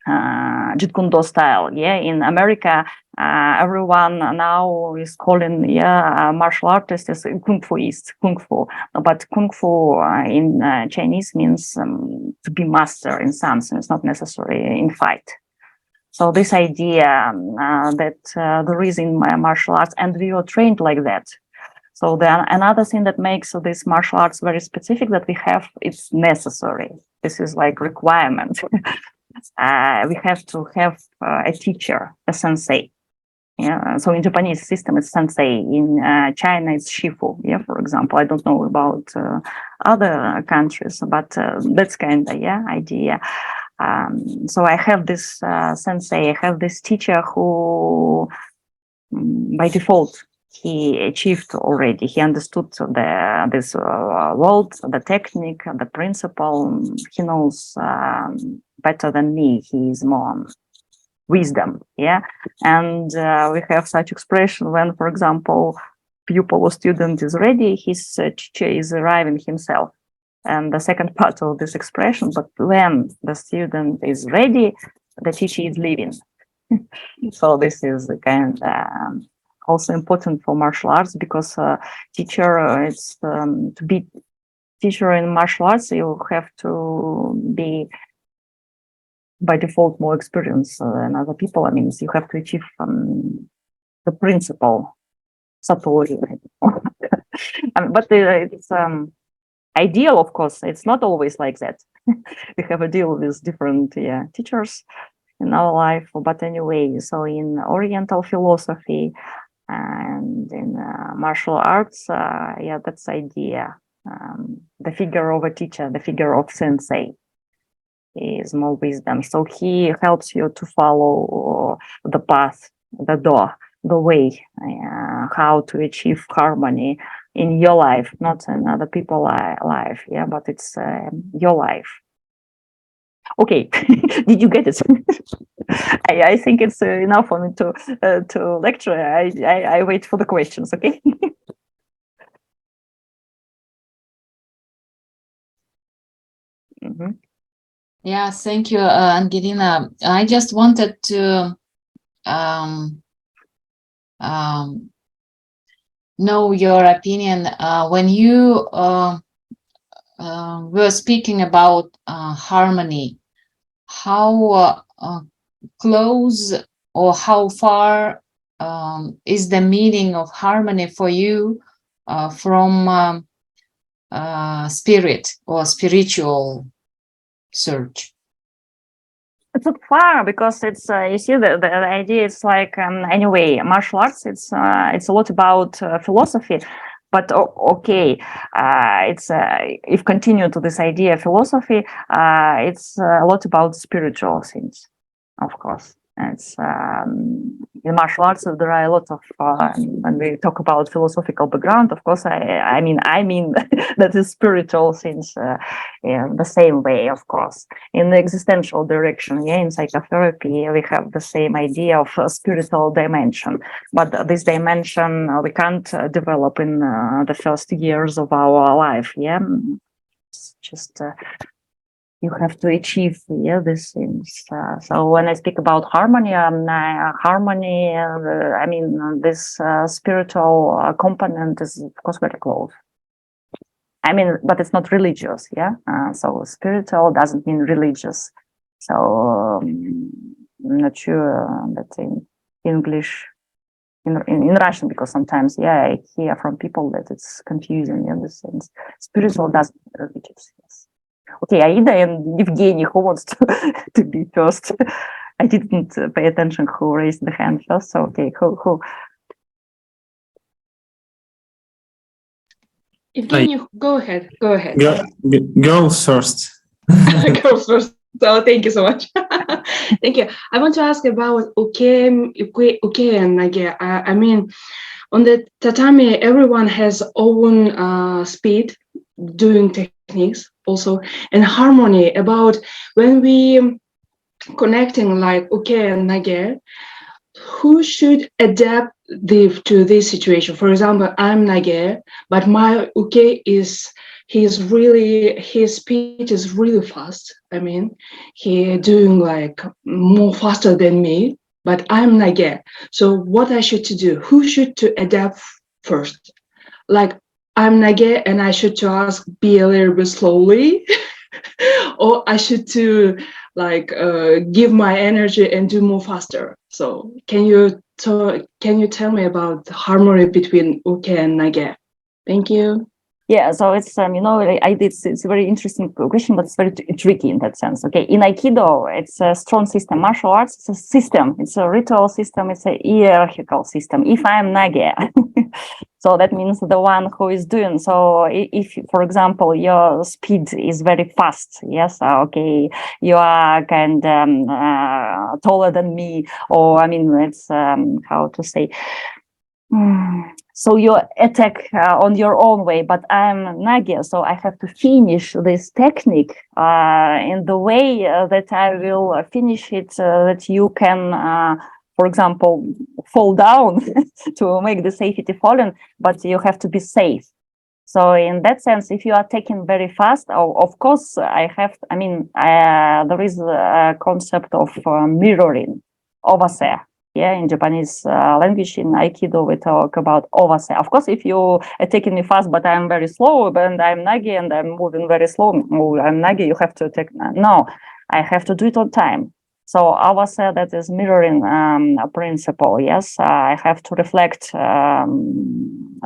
Jeet Kune Do style, yeah. In America, everyone now is calling, martial artist is kung fuist, kung fu. But kung fu in Chinese means to be master in something. It's not necessary in fight. So this idea that there is in martial arts, and we are trained like that. So another thing that makes this martial arts very specific, that we have, it's necessary. This is like requirement. We have to have a teacher, a sensei. Yeah. So in Japanese system, it's sensei. In China, it's shifu. Yeah, for example, I don't know about other countries, but that's kind of idea. So I have this sensei. I have this teacher who, by default, he achieved already. He understood this world, the technique, the principle. He knows better than me. He is more wisdom, yeah. And we have such expression when, for example, pupil or student is ready, his teacher is arriving himself. And the second part of this expression, but when the student is ready, the teacher is leaving. So this is kind of also important for martial arts, because teacher, it's to be teacher in martial arts, you have to be by default more experienced than other people. I mean, you have to achieve the principle, satori. But it's ideal, of course. It's not always like that. We have a deal with different teachers in our life. But anyway, so in Oriental philosophy and in martial arts, that's idea. The figure of a teacher, the figure of sensei, is more wisdom. So he helps you to follow the path, the door, the way, how to achieve harmony in your life, not in other people's life. Yeah, but it's your life. Okay, did you get it? I think it's enough for me to lecture. I wait for the questions. Okay. Mm-hmm. Yeah, thank you, Angelina. I just wanted to know your opinion when you were speaking about harmony. How close or how far is the meaning of harmony for you from spirit or spiritual search? It's not far, because it's you see the idea. It's like anyway, martial arts. It's a lot about philosophy, but okay, it's if continue to this idea of philosophy, it's a lot about spiritual things, of course. It's in martial arts there are a lot of when we talk about philosophical background, of course, I mean that is spiritual things in the same way, of course. In the existential direction, in psychotherapy, we have the same idea of a spiritual dimension, but this dimension we can't develop in the first years of our life. It's just you have to achieve these things. So when I speak about harmony, harmony, I mean this spiritual component is of course very close. I mean, but it's not religious, so spiritual doesn't mean religious. So I'm not sure that in English, in Russian, because sometimes I hear from people that it's confusing. This sense, spiritual doesn't mean religious. Yes. Okay, Aida and Evgeny, who wants to be first? I didn't pay attention who raised the hand first. So okay, who? Evgeny, go ahead. Girl first. Girls first. So thank you so much. Thank you. I want to ask about uke and nage. I mean, on the tatami, everyone has own speed doing techniques also, and harmony about when we connecting like uke and nage. Who should adapt to this situation? For example, I'm nage, but my uke is his speech is really fast. I mean, he doing like more faster than me, but I'm nage. So what I should to do? Who should to adapt first? Like I'm nage and I should to ask be a little bit slowly, or I should to like give my energy and do more faster. So can you tell me about the harmony between uke and nage? Thank you. Yeah, so it's it's a very interesting question, but it's very tricky in that sense. Okay, in Aikido, it's a strong system. Martial arts, it's a system. It's a ritual system. It's a hierarchical system. If I'm nage, so that means the one who is doing. So if, for example, your speed is very fast, yes, okay, you are kind taller than me, or I mean, it's how to say. So you attack on your own way, but I'm nage, so I have to finish this technique in the way that I will finish it, that you can, for example, fall down to make the safety fallen, but you have to be safe. So in that sense, if you are taking very fast, of course, there is a concept of mirroring, overse. Yeah, in Japanese language, in Aikido, we talk about overse. Of course, if you are taking me fast, but I'm very slow, and I'm nage, and I'm moving very slow, I'm nage, you have to take, no, I have to do it on time. So overse, that is mirroring principle. Yes, I have to reflect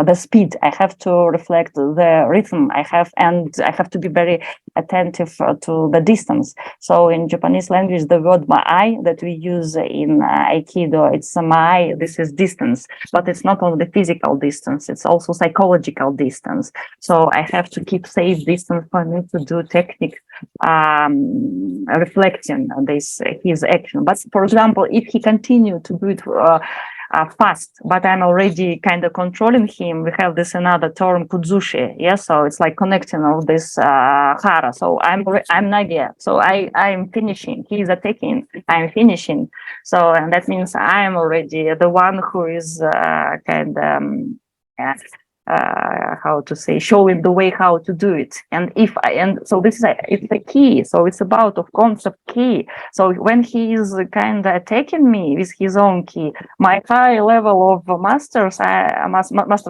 the speed. I have to reflect the rhythm. I have to be very attentive to the distance. So in Japanese language, the word ma'ai that we use in Aikido, it's ma'ai. This is distance, but it's not only physical distance; it's also psychological distance. So I have to keep safe distance for me to do technique, reflecting this his action. But for example, if he continue to do it fast, but I'm already kind of controlling him, we have this another term kudzushi. Yeah, so it's like connecting all this hara. So I'm nage, so I'm finishing. He's attacking, I'm finishing. So and that means I'm already the one who is how to say, showing the way how to do it. And so this is it's a key. So it's about of concept key. So when he is kind of attacking me with his own key, my high level of master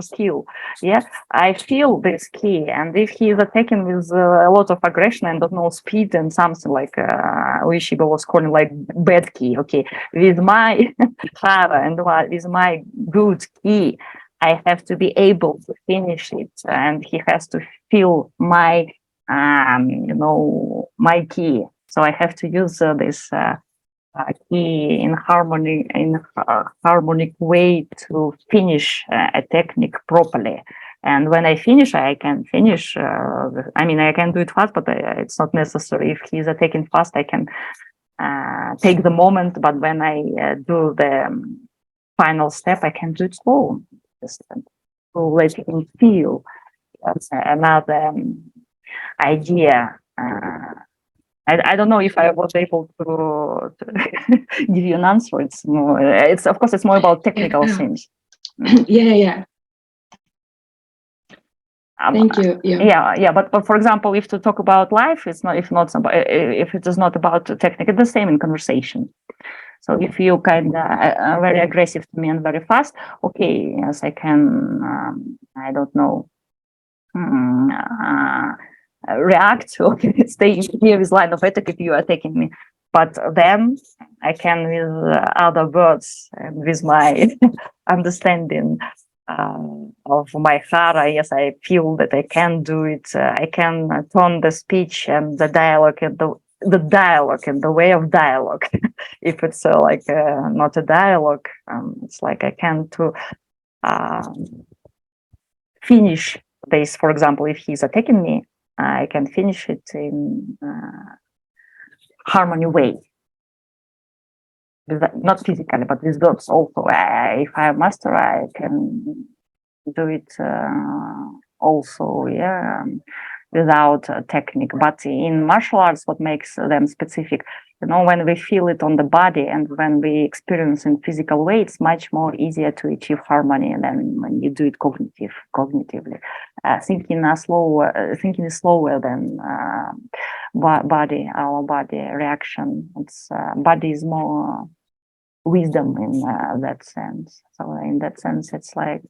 skill, yeah, I feel this key. And if he is attacking with a lot of aggression and don't know speed and something like Ueshiba was calling like bad key, okay, with my hara and with my good key, I have to be able to finish it, and he has to feel my, my key. So I have to use this key in harmonic way to finish a technique properly. And when I finish, I can finish. I can do it fast, but it's not necessary. If he's attacking fast, I can take the moment. But when I do the final step, I can do it slow. To let him feel. That's another idea. I don't know if I was able to give you an answer. It's more. Of course, it's more about technical things. Yeah. Thank you. Yeah. But for example, if to talk about life, it's not. If it is not about technique, it's the same in conversation. So if you kind of very aggressive to me and very fast, okay, yes, I can. I don't know. React. Okay, stay here with line of attack if you are attacking me. But then I can with other words and with my understanding of my hara. Yes, I feel that I can do it. I can tone the speech and the dialogue and the dialogue and the way of dialogue. If it's not a dialogue, it's like I can to finish this. For example, if he's attacking me, I can finish it in harmony way. Not physically, but with words also. If I master, I can do it also, yeah, without technique. But in martial arts, what makes them specific, when we feel it on the body and when we experience in physical way, it's much more easier to achieve harmony than when you do it cognitively. Thinking is slower than our body reaction. It's body is more wisdom in that sense. So in that sense, it's like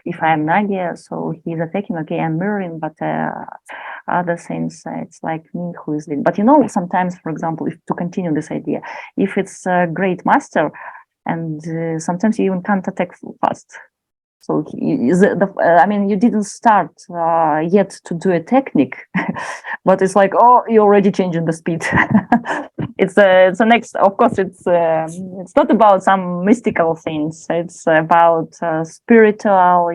if I'm Nadia, so he's attacking, okay, I'm mirroring, but other things, it's like me who is leading. But sometimes, for example, if to continue this idea, if it's a great master, and sometimes you even can't attack fast. So you didn't start yet to do a technique, but it's like, oh, you're already changing the speed. It's a next. Of course, it's not about some mystical things. It's about spiritual,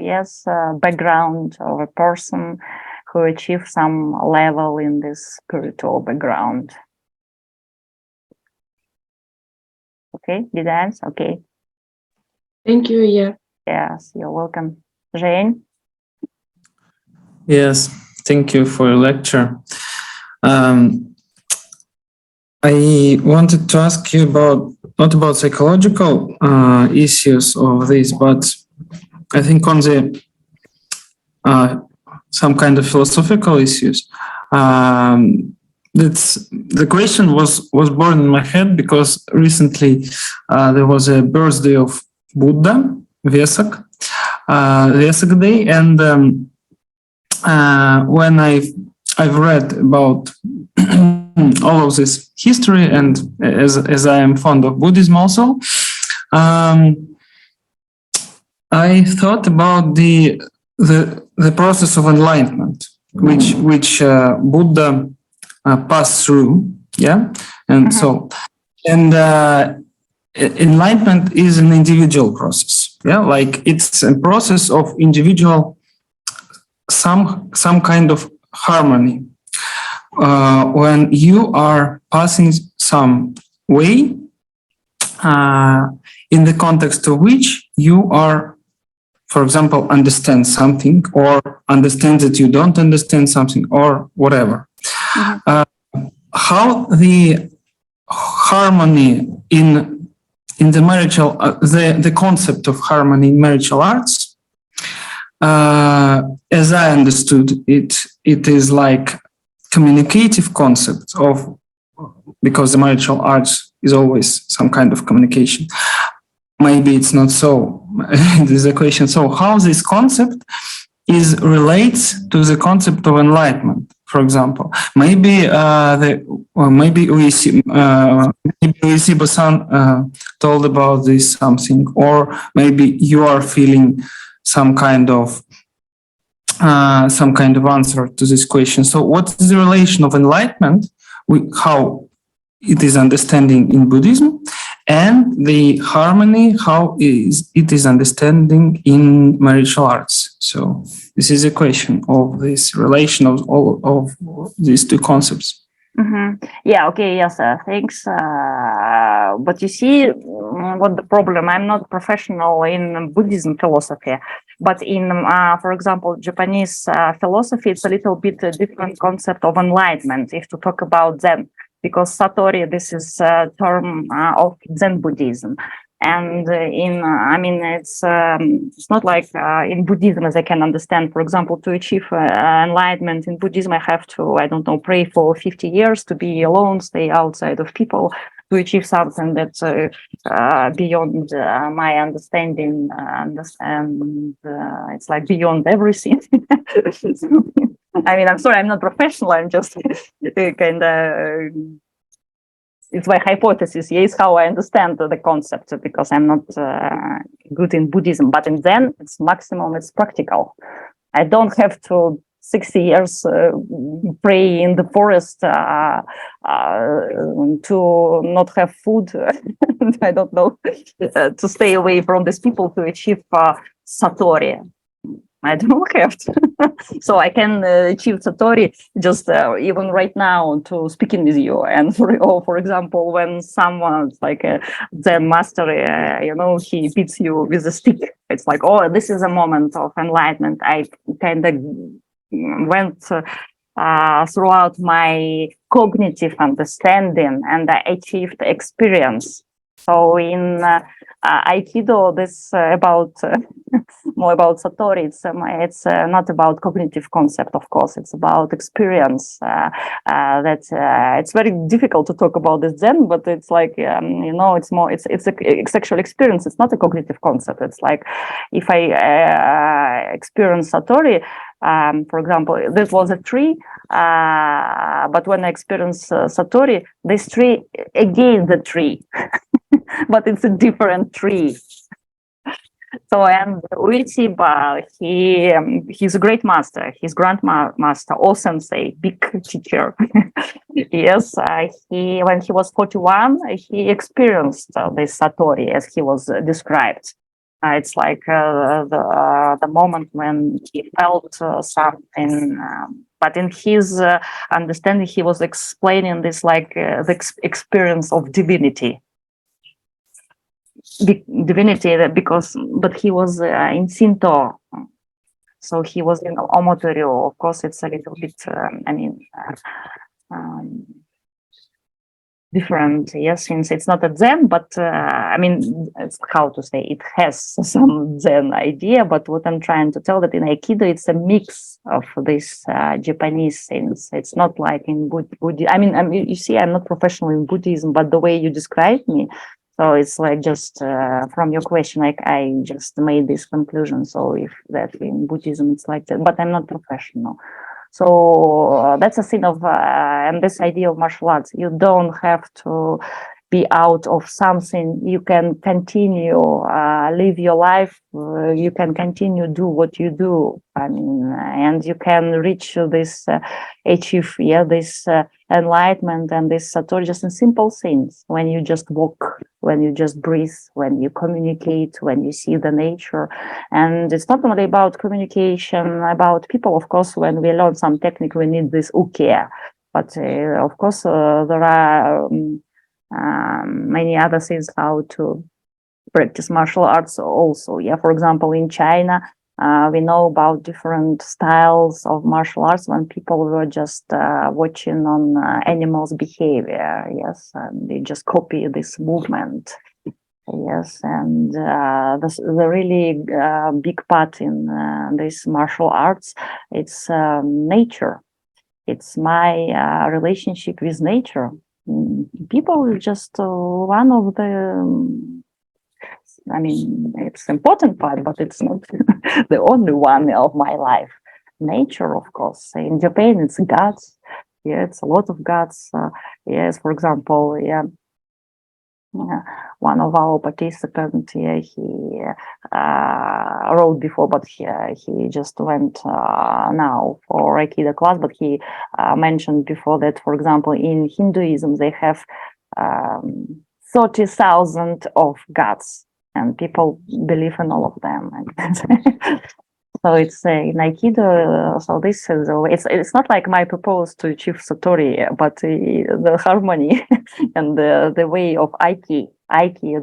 background of a person who achieved some level in this spiritual background. Okay, did I answer? Okay. Thank you. Yeah. Yes, you're welcome. Jane? Yes, thank you for your lecture. I wanted to ask you not about psychological issues of this, but I think on the some kind of philosophical issues. The question was born in my head because recently there was a birthday of Buddha, Vesak Day, and when I've read about all of this history, and as I am fond of Buddhism also, I thought about the process of enlightenment, which Buddha passed through, and so enlightenment is an individual process, like it's a process of individual some kind of harmony. When you are passing some way in the context of which you are, for example, understand something or understand that you don't understand something or whatever. How the harmony in the marital, the concept of harmony in martial arts, as I understood it, it is like communicative concept of, because the martial arts is always some kind of communication. Maybe it's not so. This is a question. So how this concept is relates to the concept of enlightenment, for example. Maybe maybe Ueshiba-san told about this something, or maybe you are feeling some kind of answer to this question. So what is the relation of enlightenment with how it is understanding in Buddhism, and the harmony, how it is understanding in martial arts? So this is a question of this relation of all of these two concepts. Yeah, okay, yes, thanks. But you see, what the problem, I'm not professional in Buddhism philosophy, but in, for example, Japanese philosophy, it's a little bit a different concept of enlightenment, if to talk about Zen, because Satori, this is a term of Zen Buddhism. And it's not like in Buddhism, as I can understand, for example, to achieve enlightenment in Buddhism, I have to, pray for 50 years, to be alone, stay outside of people, to achieve something that's beyond my understanding, and it's like beyond everything. I'm sorry, I'm not professional, I'm just kind of... It's my hypothesis, yes, how I understand the concept, because I'm not good in Buddhism, but in Zen, it's maximum, it's practical. I don't have to 60 years pray in the forest to not have food, I don't know, to stay away from these people to achieve Satori. I don't have to. So I can achieve Satori just even right now to speaking with you. And for example, when someone's like a Zen master, he beats you with a stick. It's like, oh, this is a moment of enlightenment. I kind of went throughout my cognitive understanding and I achieved experience. So in Aikido, this about more about Satori. It's not about cognitive concept, of course. It's about experience. It's very difficult to talk about this Zen, but it's like it's more. It's a sexual experience. It's not a cognitive concept. It's like if I experience Satori. For example, this was a tree, but when I experience Satori, this tree again the tree, but it's a different tree. So, and Ultiba, he's a great master. He's grandmaster, or sensei, big teacher. Yes, when he was 41, he experienced this Satori as he was described. It's like the moment when he felt something, but in his understanding, he was explaining this like the experience of divinity. But he was in Shinto, so he was in Omotoryo. Of course, it's a little bit, different, yes, since it's not a Zen, but it's how to say, it has some Zen idea, but what I'm trying to tell that in Aikido, it's a mix of this Japanese things. It's not like in Buddhism. You see, I'm not professional in Buddhism, but the way you describe me, so it's like just from your question, like I just made this conclusion. So if that in Buddhism, it's like that, but I'm not professional. So that's a thing of, and this idea of martial arts, you don't have to be out of something. You can continue, live your life. You can continue do what you do. And you can reach this, achieve, this enlightenment and this Satori just in simple things. When you just walk, when you just breathe, when you communicate, when you see the nature. And it's not only about communication, about people. Of course, when we learn some technique, we need this uke. But of course, there are many other things how to practice martial arts also. Yeah, for example, in China, we know about different styles of martial arts when people were just watching on animals' behavior. Yes, and they just copy this movement. Yes, and the really big part in this martial arts, it's nature. It's my relationship with nature. People just one of the. It's important part, but it's not the only one of my life. Nature, of course. In Japan, it's gods. Yeah, it's a lot of gods. Yes, for example, one of our participants, he wrote before, but he just went now for Aikido class. But he mentioned before that, for example, in Hinduism, they have 30,000 of gods. And people believe in all of them. So it's in Aikido. So this is it's not like my purpose to achieve Satori, but the harmony and the way of Aiki.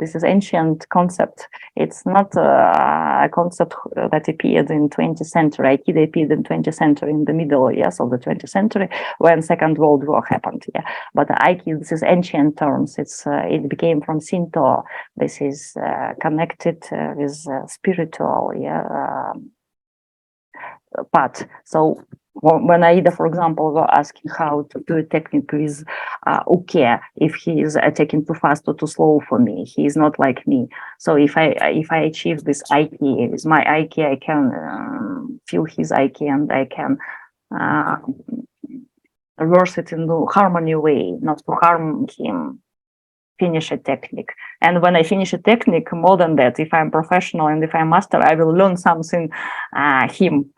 This is ancient concept. It's not a concept that appeared in 20th century. Aikido appeared in 20th century, in the middle of the 20th century, when Second World War happened. Yeah, but Aiki, this is ancient terms. It became from Shinto. This is connected with spiritual. Part. So when Aida, for example, were asking how to do a technique with uke, if he is taking too fast or too slow for me, he is not like me. So if I achieve this aiki with my aiki, I can feel his aiki and I can reverse it in the harmony way, not to harm him. Finish a technique. And when I finish a technique, more than that, if I'm professional and if I'm master, I will learn something him.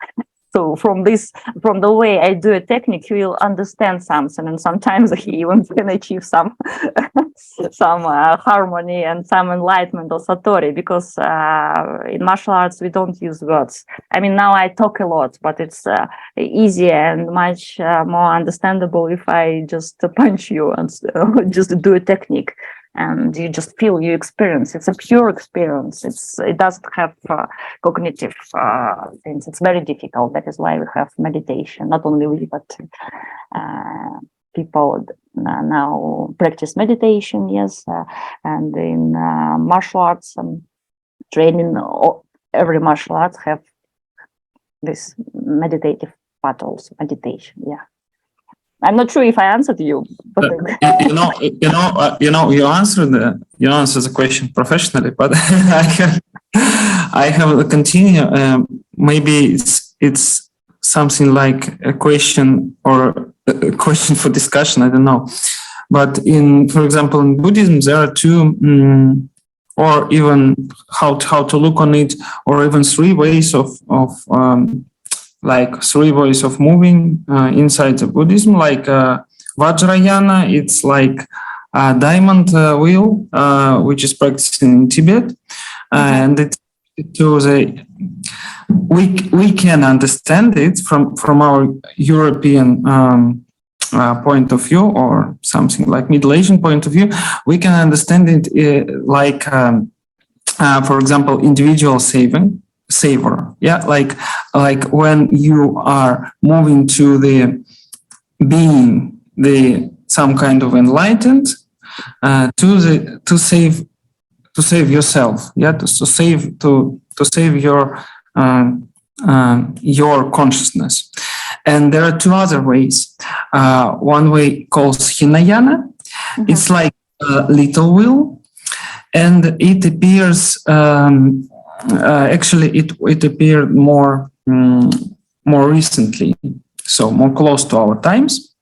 So from the way I do a technique, he will understand something, and sometimes he even can achieve some harmony and some enlightenment or satori, because in martial arts we don't use words. I mean, now I talk a lot, but it's easier and much more understandable if I just punch you and just do a technique, and you just feel, you experience. It's a pure experience. It doesn't have cognitive things. It's very difficult. That is why we have meditation. Not only we, but people now practice meditation. Yes, and in martial arts training, every martial arts have this meditative part also. Meditation. Yeah. I'm not sure if I answered you, but you answered the question professionally, but I have to continue. Maybe it's something like a question or a question for discussion. I don't know. But for example, in Buddhism, there are two, or even how to look on it, or even three ways of like three ways of moving inside the Buddhism, like Vajrayana. It's like a diamond wheel, which is practiced in Tibet, and it's to the we can understand it from our European point of view, or something like Middle Asian point of view. We can understand it like, for example, individual savor, yeah, like when you are moving to the being, some kind of enlightened, to save yourself, yeah, to save your consciousness. And there are two other ways. One way called Hinayana. Mm-hmm. It's like a little wheel, and it appears. Actually, it appeared more recently, so more close to our times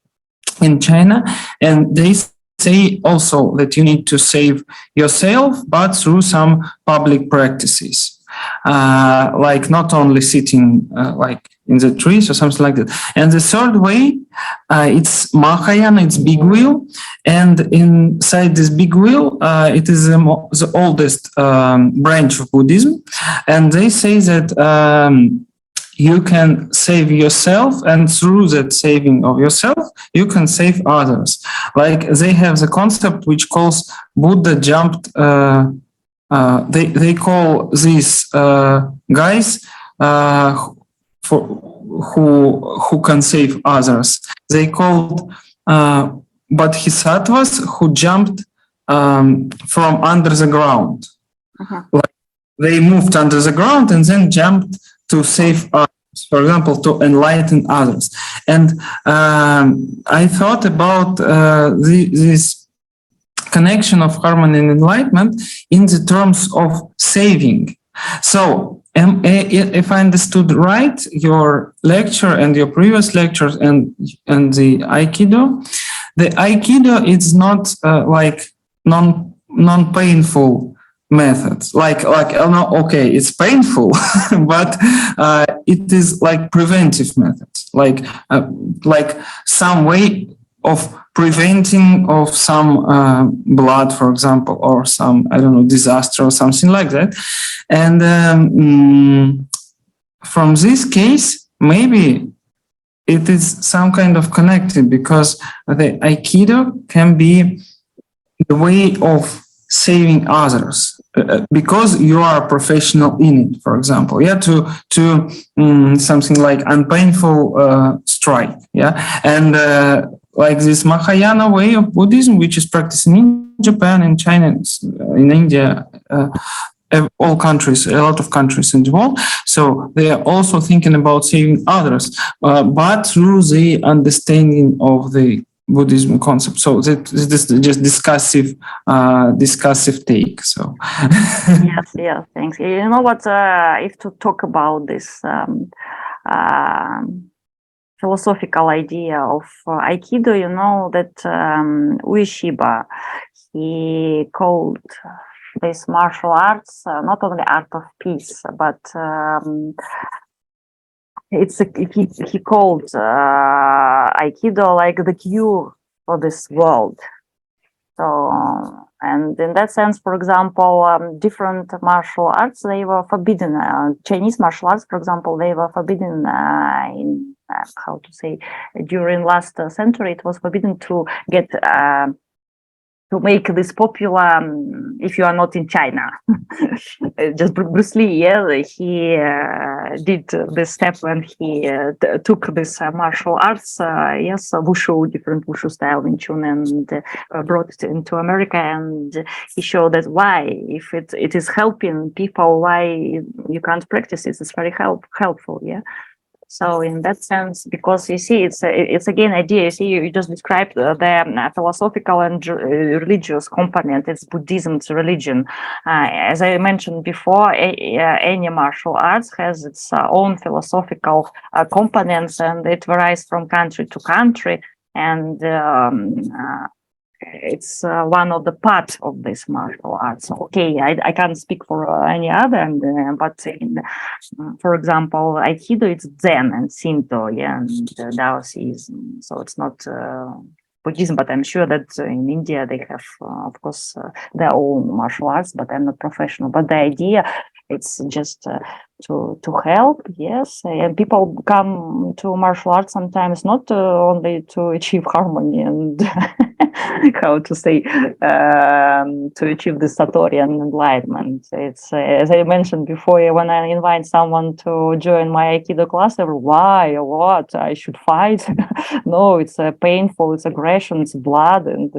in China. And they say also that you need to save yourself, but through some public practices, like not only sitting like in the trees or something like that. And the third way, it's Mahayana, it's big wheel, and inside this big wheel, it is the oldest branch of Buddhism, and they say that you can save yourself, and through that saving of yourself, you can save others. Like they have the concept which calls Buddha jumped. They call these guys who can save others. They called bodhisattvas who jumped from under the ground. Uh-huh. Like they moved under the ground and then jumped to save others. For example, to enlighten others. And I thought about this connection of harmony and enlightenment in the terms of saving. So, if I understood right, your lecture and your previous lectures and the Aikido is not like non-painful methods. Like okay, it's painful, but it is like preventive methods, like some way of preventing of some blood, for example, or some, I don't know, disaster or something like that. And from this case, maybe it is some kind of connected, because the Aikido can be the way of saving others, because you are a professional in it, for example, yeah, to something like unpainful strike, yeah, and like this Mahayana way of Buddhism, which is practiced in Japan, in China, in India, all countries, a lot of countries in the world. So they are also thinking about saving others, but through the understanding of the Buddhism concept. So this is just discussive take. So yes, thanks. You know what? If to talk about this philosophical idea of Aikido, you know that Ueshiba, he called this martial arts not only art of peace, but he called Aikido like the cure for this world. So, and in that sense, for example, different martial arts, they were forbidden. Chinese martial arts, for example, they were forbidden in, how to say, during last century, it was forbidden to get, to make this popular if you are not in China. Just Bruce Lee, yeah, he did this step when he took this martial arts, yes, wushu, different wushu style, Wing Chun, and brought it into America. And he showed that why, if it is helping people, why you can't practice it? It's very helpful, yeah. So in that sense, because you see, it's again idea. You see, you just described the philosophical and religious component. It's Buddhism, it's religion. As I mentioned before, any martial arts has its own philosophical components, and it varies from country to country. And it's one of the parts of this martial arts. Okay, I can't speak for any other, but for example, Aikido, it's Zen and Shinto, yeah, and Taoism. So it's not Buddhism, but I'm sure that in India they have, of course, their own martial arts, but I'm not professional. But the idea, it's just to help, yes, and people come to martial arts sometimes not only to achieve harmony and how to say to achieve the satori and enlightenment. It's as I mentioned before, when I invite someone to join my Aikido class, they were, why, what, I should fight? No, it's painful, it's aggression, it's blood, and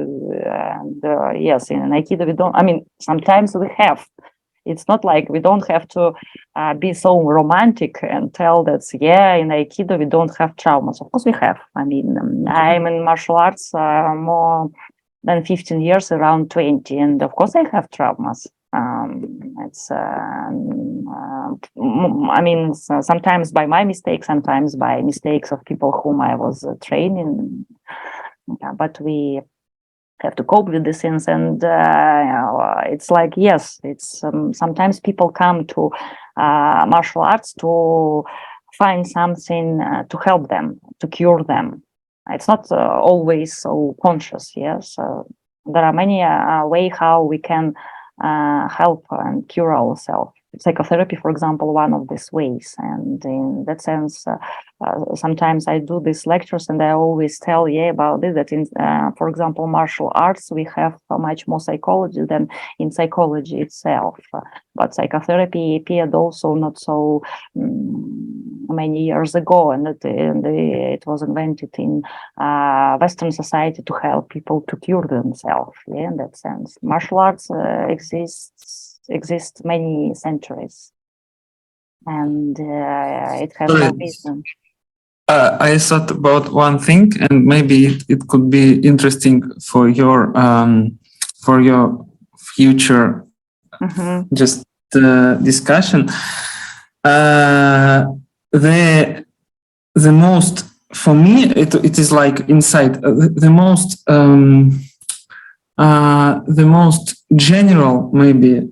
yes, in Aikido we don't. I mean, sometimes we have. It's not like we don't have to be so romantic and tell that, yeah, in Aikido we don't have traumas. Of course we have. I mean, I'm in martial arts more than 15 years, around 20. And of course I have traumas. I mean, sometimes by my mistakes, sometimes by mistakes of people whom I was training. But we have to cope with these things, and it's like, yes, it's sometimes people come to martial arts to find something to help them, to cure them. It's not always so conscious, yes. There are many ways how we can help and cure ourselves. Psychotherapy, for example, one of these ways. And in that sense, sometimes I do these lectures and I always tell about this, that in, for example, martial arts, we have much more psychology than in psychology itself. But psychotherapy appeared also not so many years ago, and it was invented in Western society to help people to cure themselves. Yeah, in that sense, martial arts exist many centuries, and it has no reason. I thought about one thing, and maybe it could be interesting for your future just discussion. The most, for me, it is like inside the most general maybe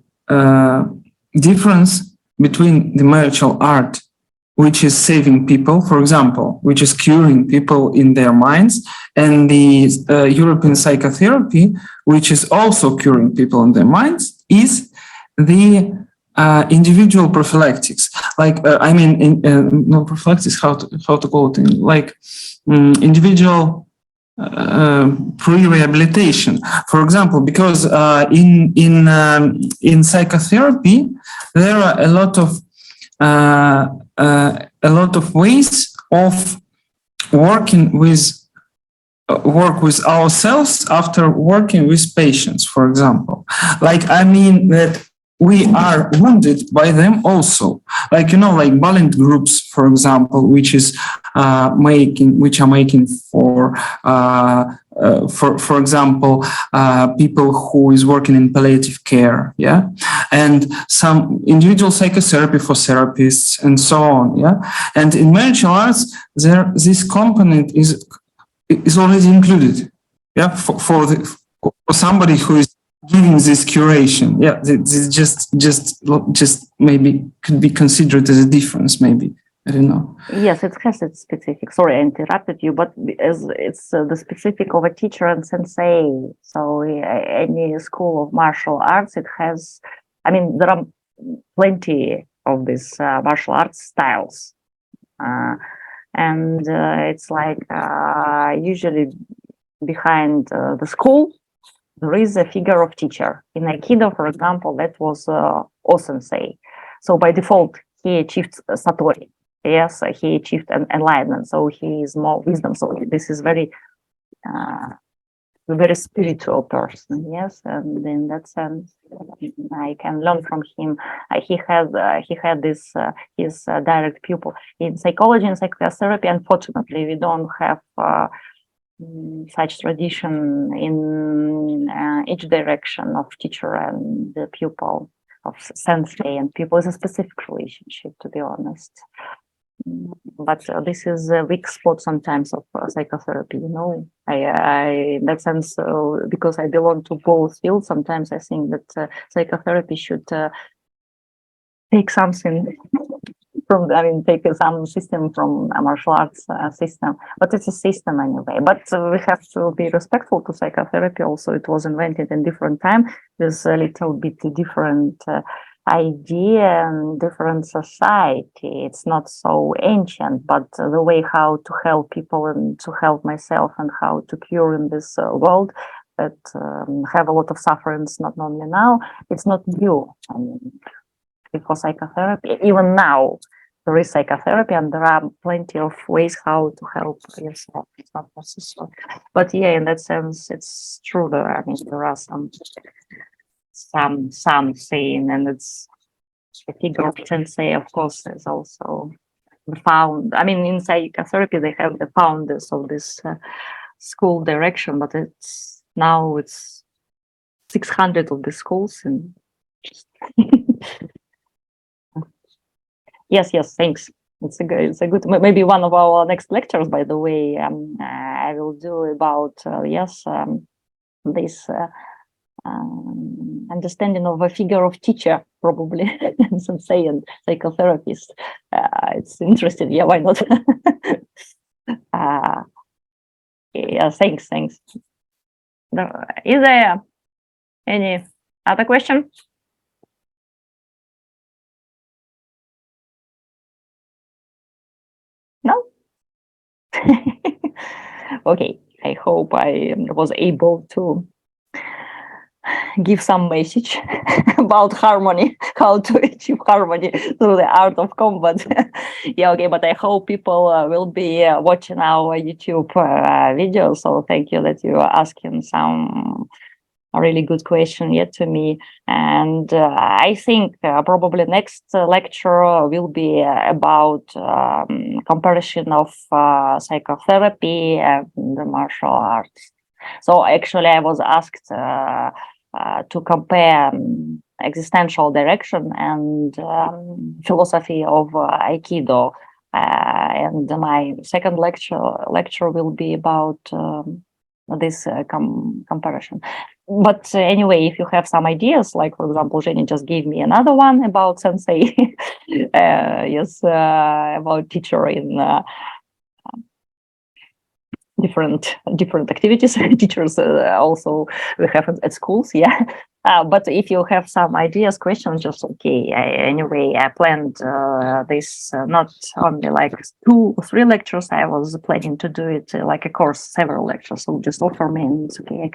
difference between the martial art, which is saving people, for example, which is curing people in their minds, and the European psychotherapy, which is also curing people in their minds, is the individual prophylactics. Like I mean, no prophylactics. How to call it? Like individual pre-rehabilitation, for example, because in psychotherapy there are a lot of ways of working with ourselves after working with patients, for example. Like, I mean that we are wounded by them also, like, you know, like Balint groups, for example, which are making for example, people who is working in palliative care, yeah, and some individual psychotherapy for therapists and so on, yeah. And in martial arts, this component is already included, yeah, for somebody who is giving this curation. Yeah, this just maybe could be considered as a difference, maybe. I don't know. Yes, it has its specific. Sorry, I interrupted you, but as it's the specific of a teacher and sensei. So any school of martial arts, it has. I mean, there are plenty of these martial arts styles, and it's like usually behind the school there is a figure of teacher. In Aikido, for example, that was O-sensei. So by default, he achieved Satori. Yes, he achieved an enlightenment. So he is more wisdom. So this is very spiritual person. Yes, and in that sense, I can learn from him. He had this his direct pupil in psychology and psychotherapy. Unfortunately, we don't have such tradition in each direction of teacher and the pupil, of sensei and pupil. Is a specific relationship, to be honest. But this is a weak spot sometimes of psychotherapy. You know, I in that sense, because I belong to both fields, sometimes I think that psychotherapy should take something from, I mean, take some system from a martial arts system, but it's a system anyway. But we have to be respectful to psychotherapy. Also, it was invented in different time with a little bit different idea and different society. It's not so ancient, but the way how to help people and to help myself and how to cure in this world that have a lot of sufferings, not only now, it's not new. I mean, before psychotherapy, even now there is psychotherapy and there are plenty of ways how to help yourself. It's not necessary, but yeah, in that sense it's true that I mean there are some saying, and it's a figure of sensei, of course, is also the found. I mean, in psychotherapy they have the founders of this school direction, but it's now it's 600 of the schools and yes, thanks. It's a good, maybe one of our next lectures, by the way, I will do about, this understanding of a figure of teacher, probably, and sensei and psychotherapist. It's interesting. Yeah, why not? Yeah, thanks. Is there any other question? No? Okay, I hope I was able to give some message about harmony, how to achieve harmony through the art of combat. Yeah, okay, but I hope people will be watching our YouTube video. So thank you that you are asking some really good question yet to me. And I think probably next lecture will be about comparison of psychotherapy and the martial arts. So actually I was asked to compare existential direction and philosophy of Aikido. And my second lecture will be about this comparison. But anyway, if you have some ideas, like for example, Jenny just gave me another one about sensei, about teacher in different activities. Teachers also we have at schools, yeah. But if you have some ideas, questions, just okay. Anyway, I planned this not only like 2 or 3 lectures. I was planning to do it like a course, several lectures. So just offer me, and it's okay.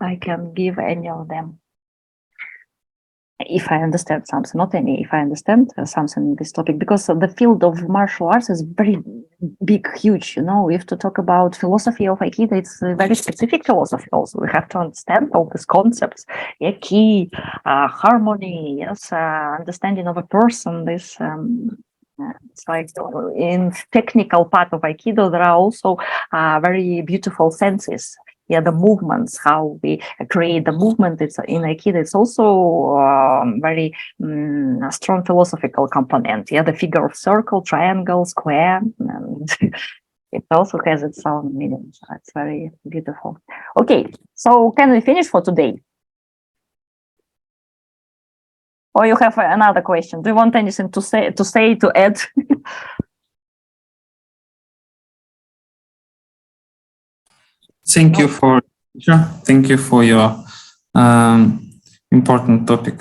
I can give any of them if I understand something. Not any, if I understand something in this topic, because the field of martial arts is very big, huge. You know, we have to talk about philosophy of Aikido. It's a very specific philosophy. Also, we have to understand all these concepts: ki, harmony, yes, understanding of a person. This it's like in technical part of Aikido, there are also very beautiful senses. Yeah, the movements, how we create the movement. It's in Aikido. It's also very strong philosophical component. Yeah, the figure of circle, triangle, square, and it also has its own meaning. So it's very beautiful. Okay, so can we finish for today? Or you have another question? Do you want anything to add? Thank you for thank you for your important topic.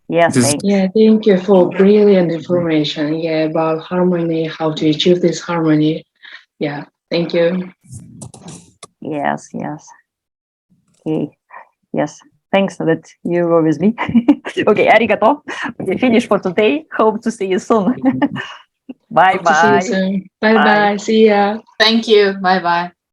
Yes, thanks. Yeah, thank you for brilliant information. Yeah, about harmony, how to achieve this harmony. Yeah, thank you. Yes. Okay. Yes. Thanks that you were with me. Okay, arigato. Okay, finish for today. Hope to see you soon. Bye Hope to see you bye. soon. Bye bye. See ya. Thank you. Bye bye.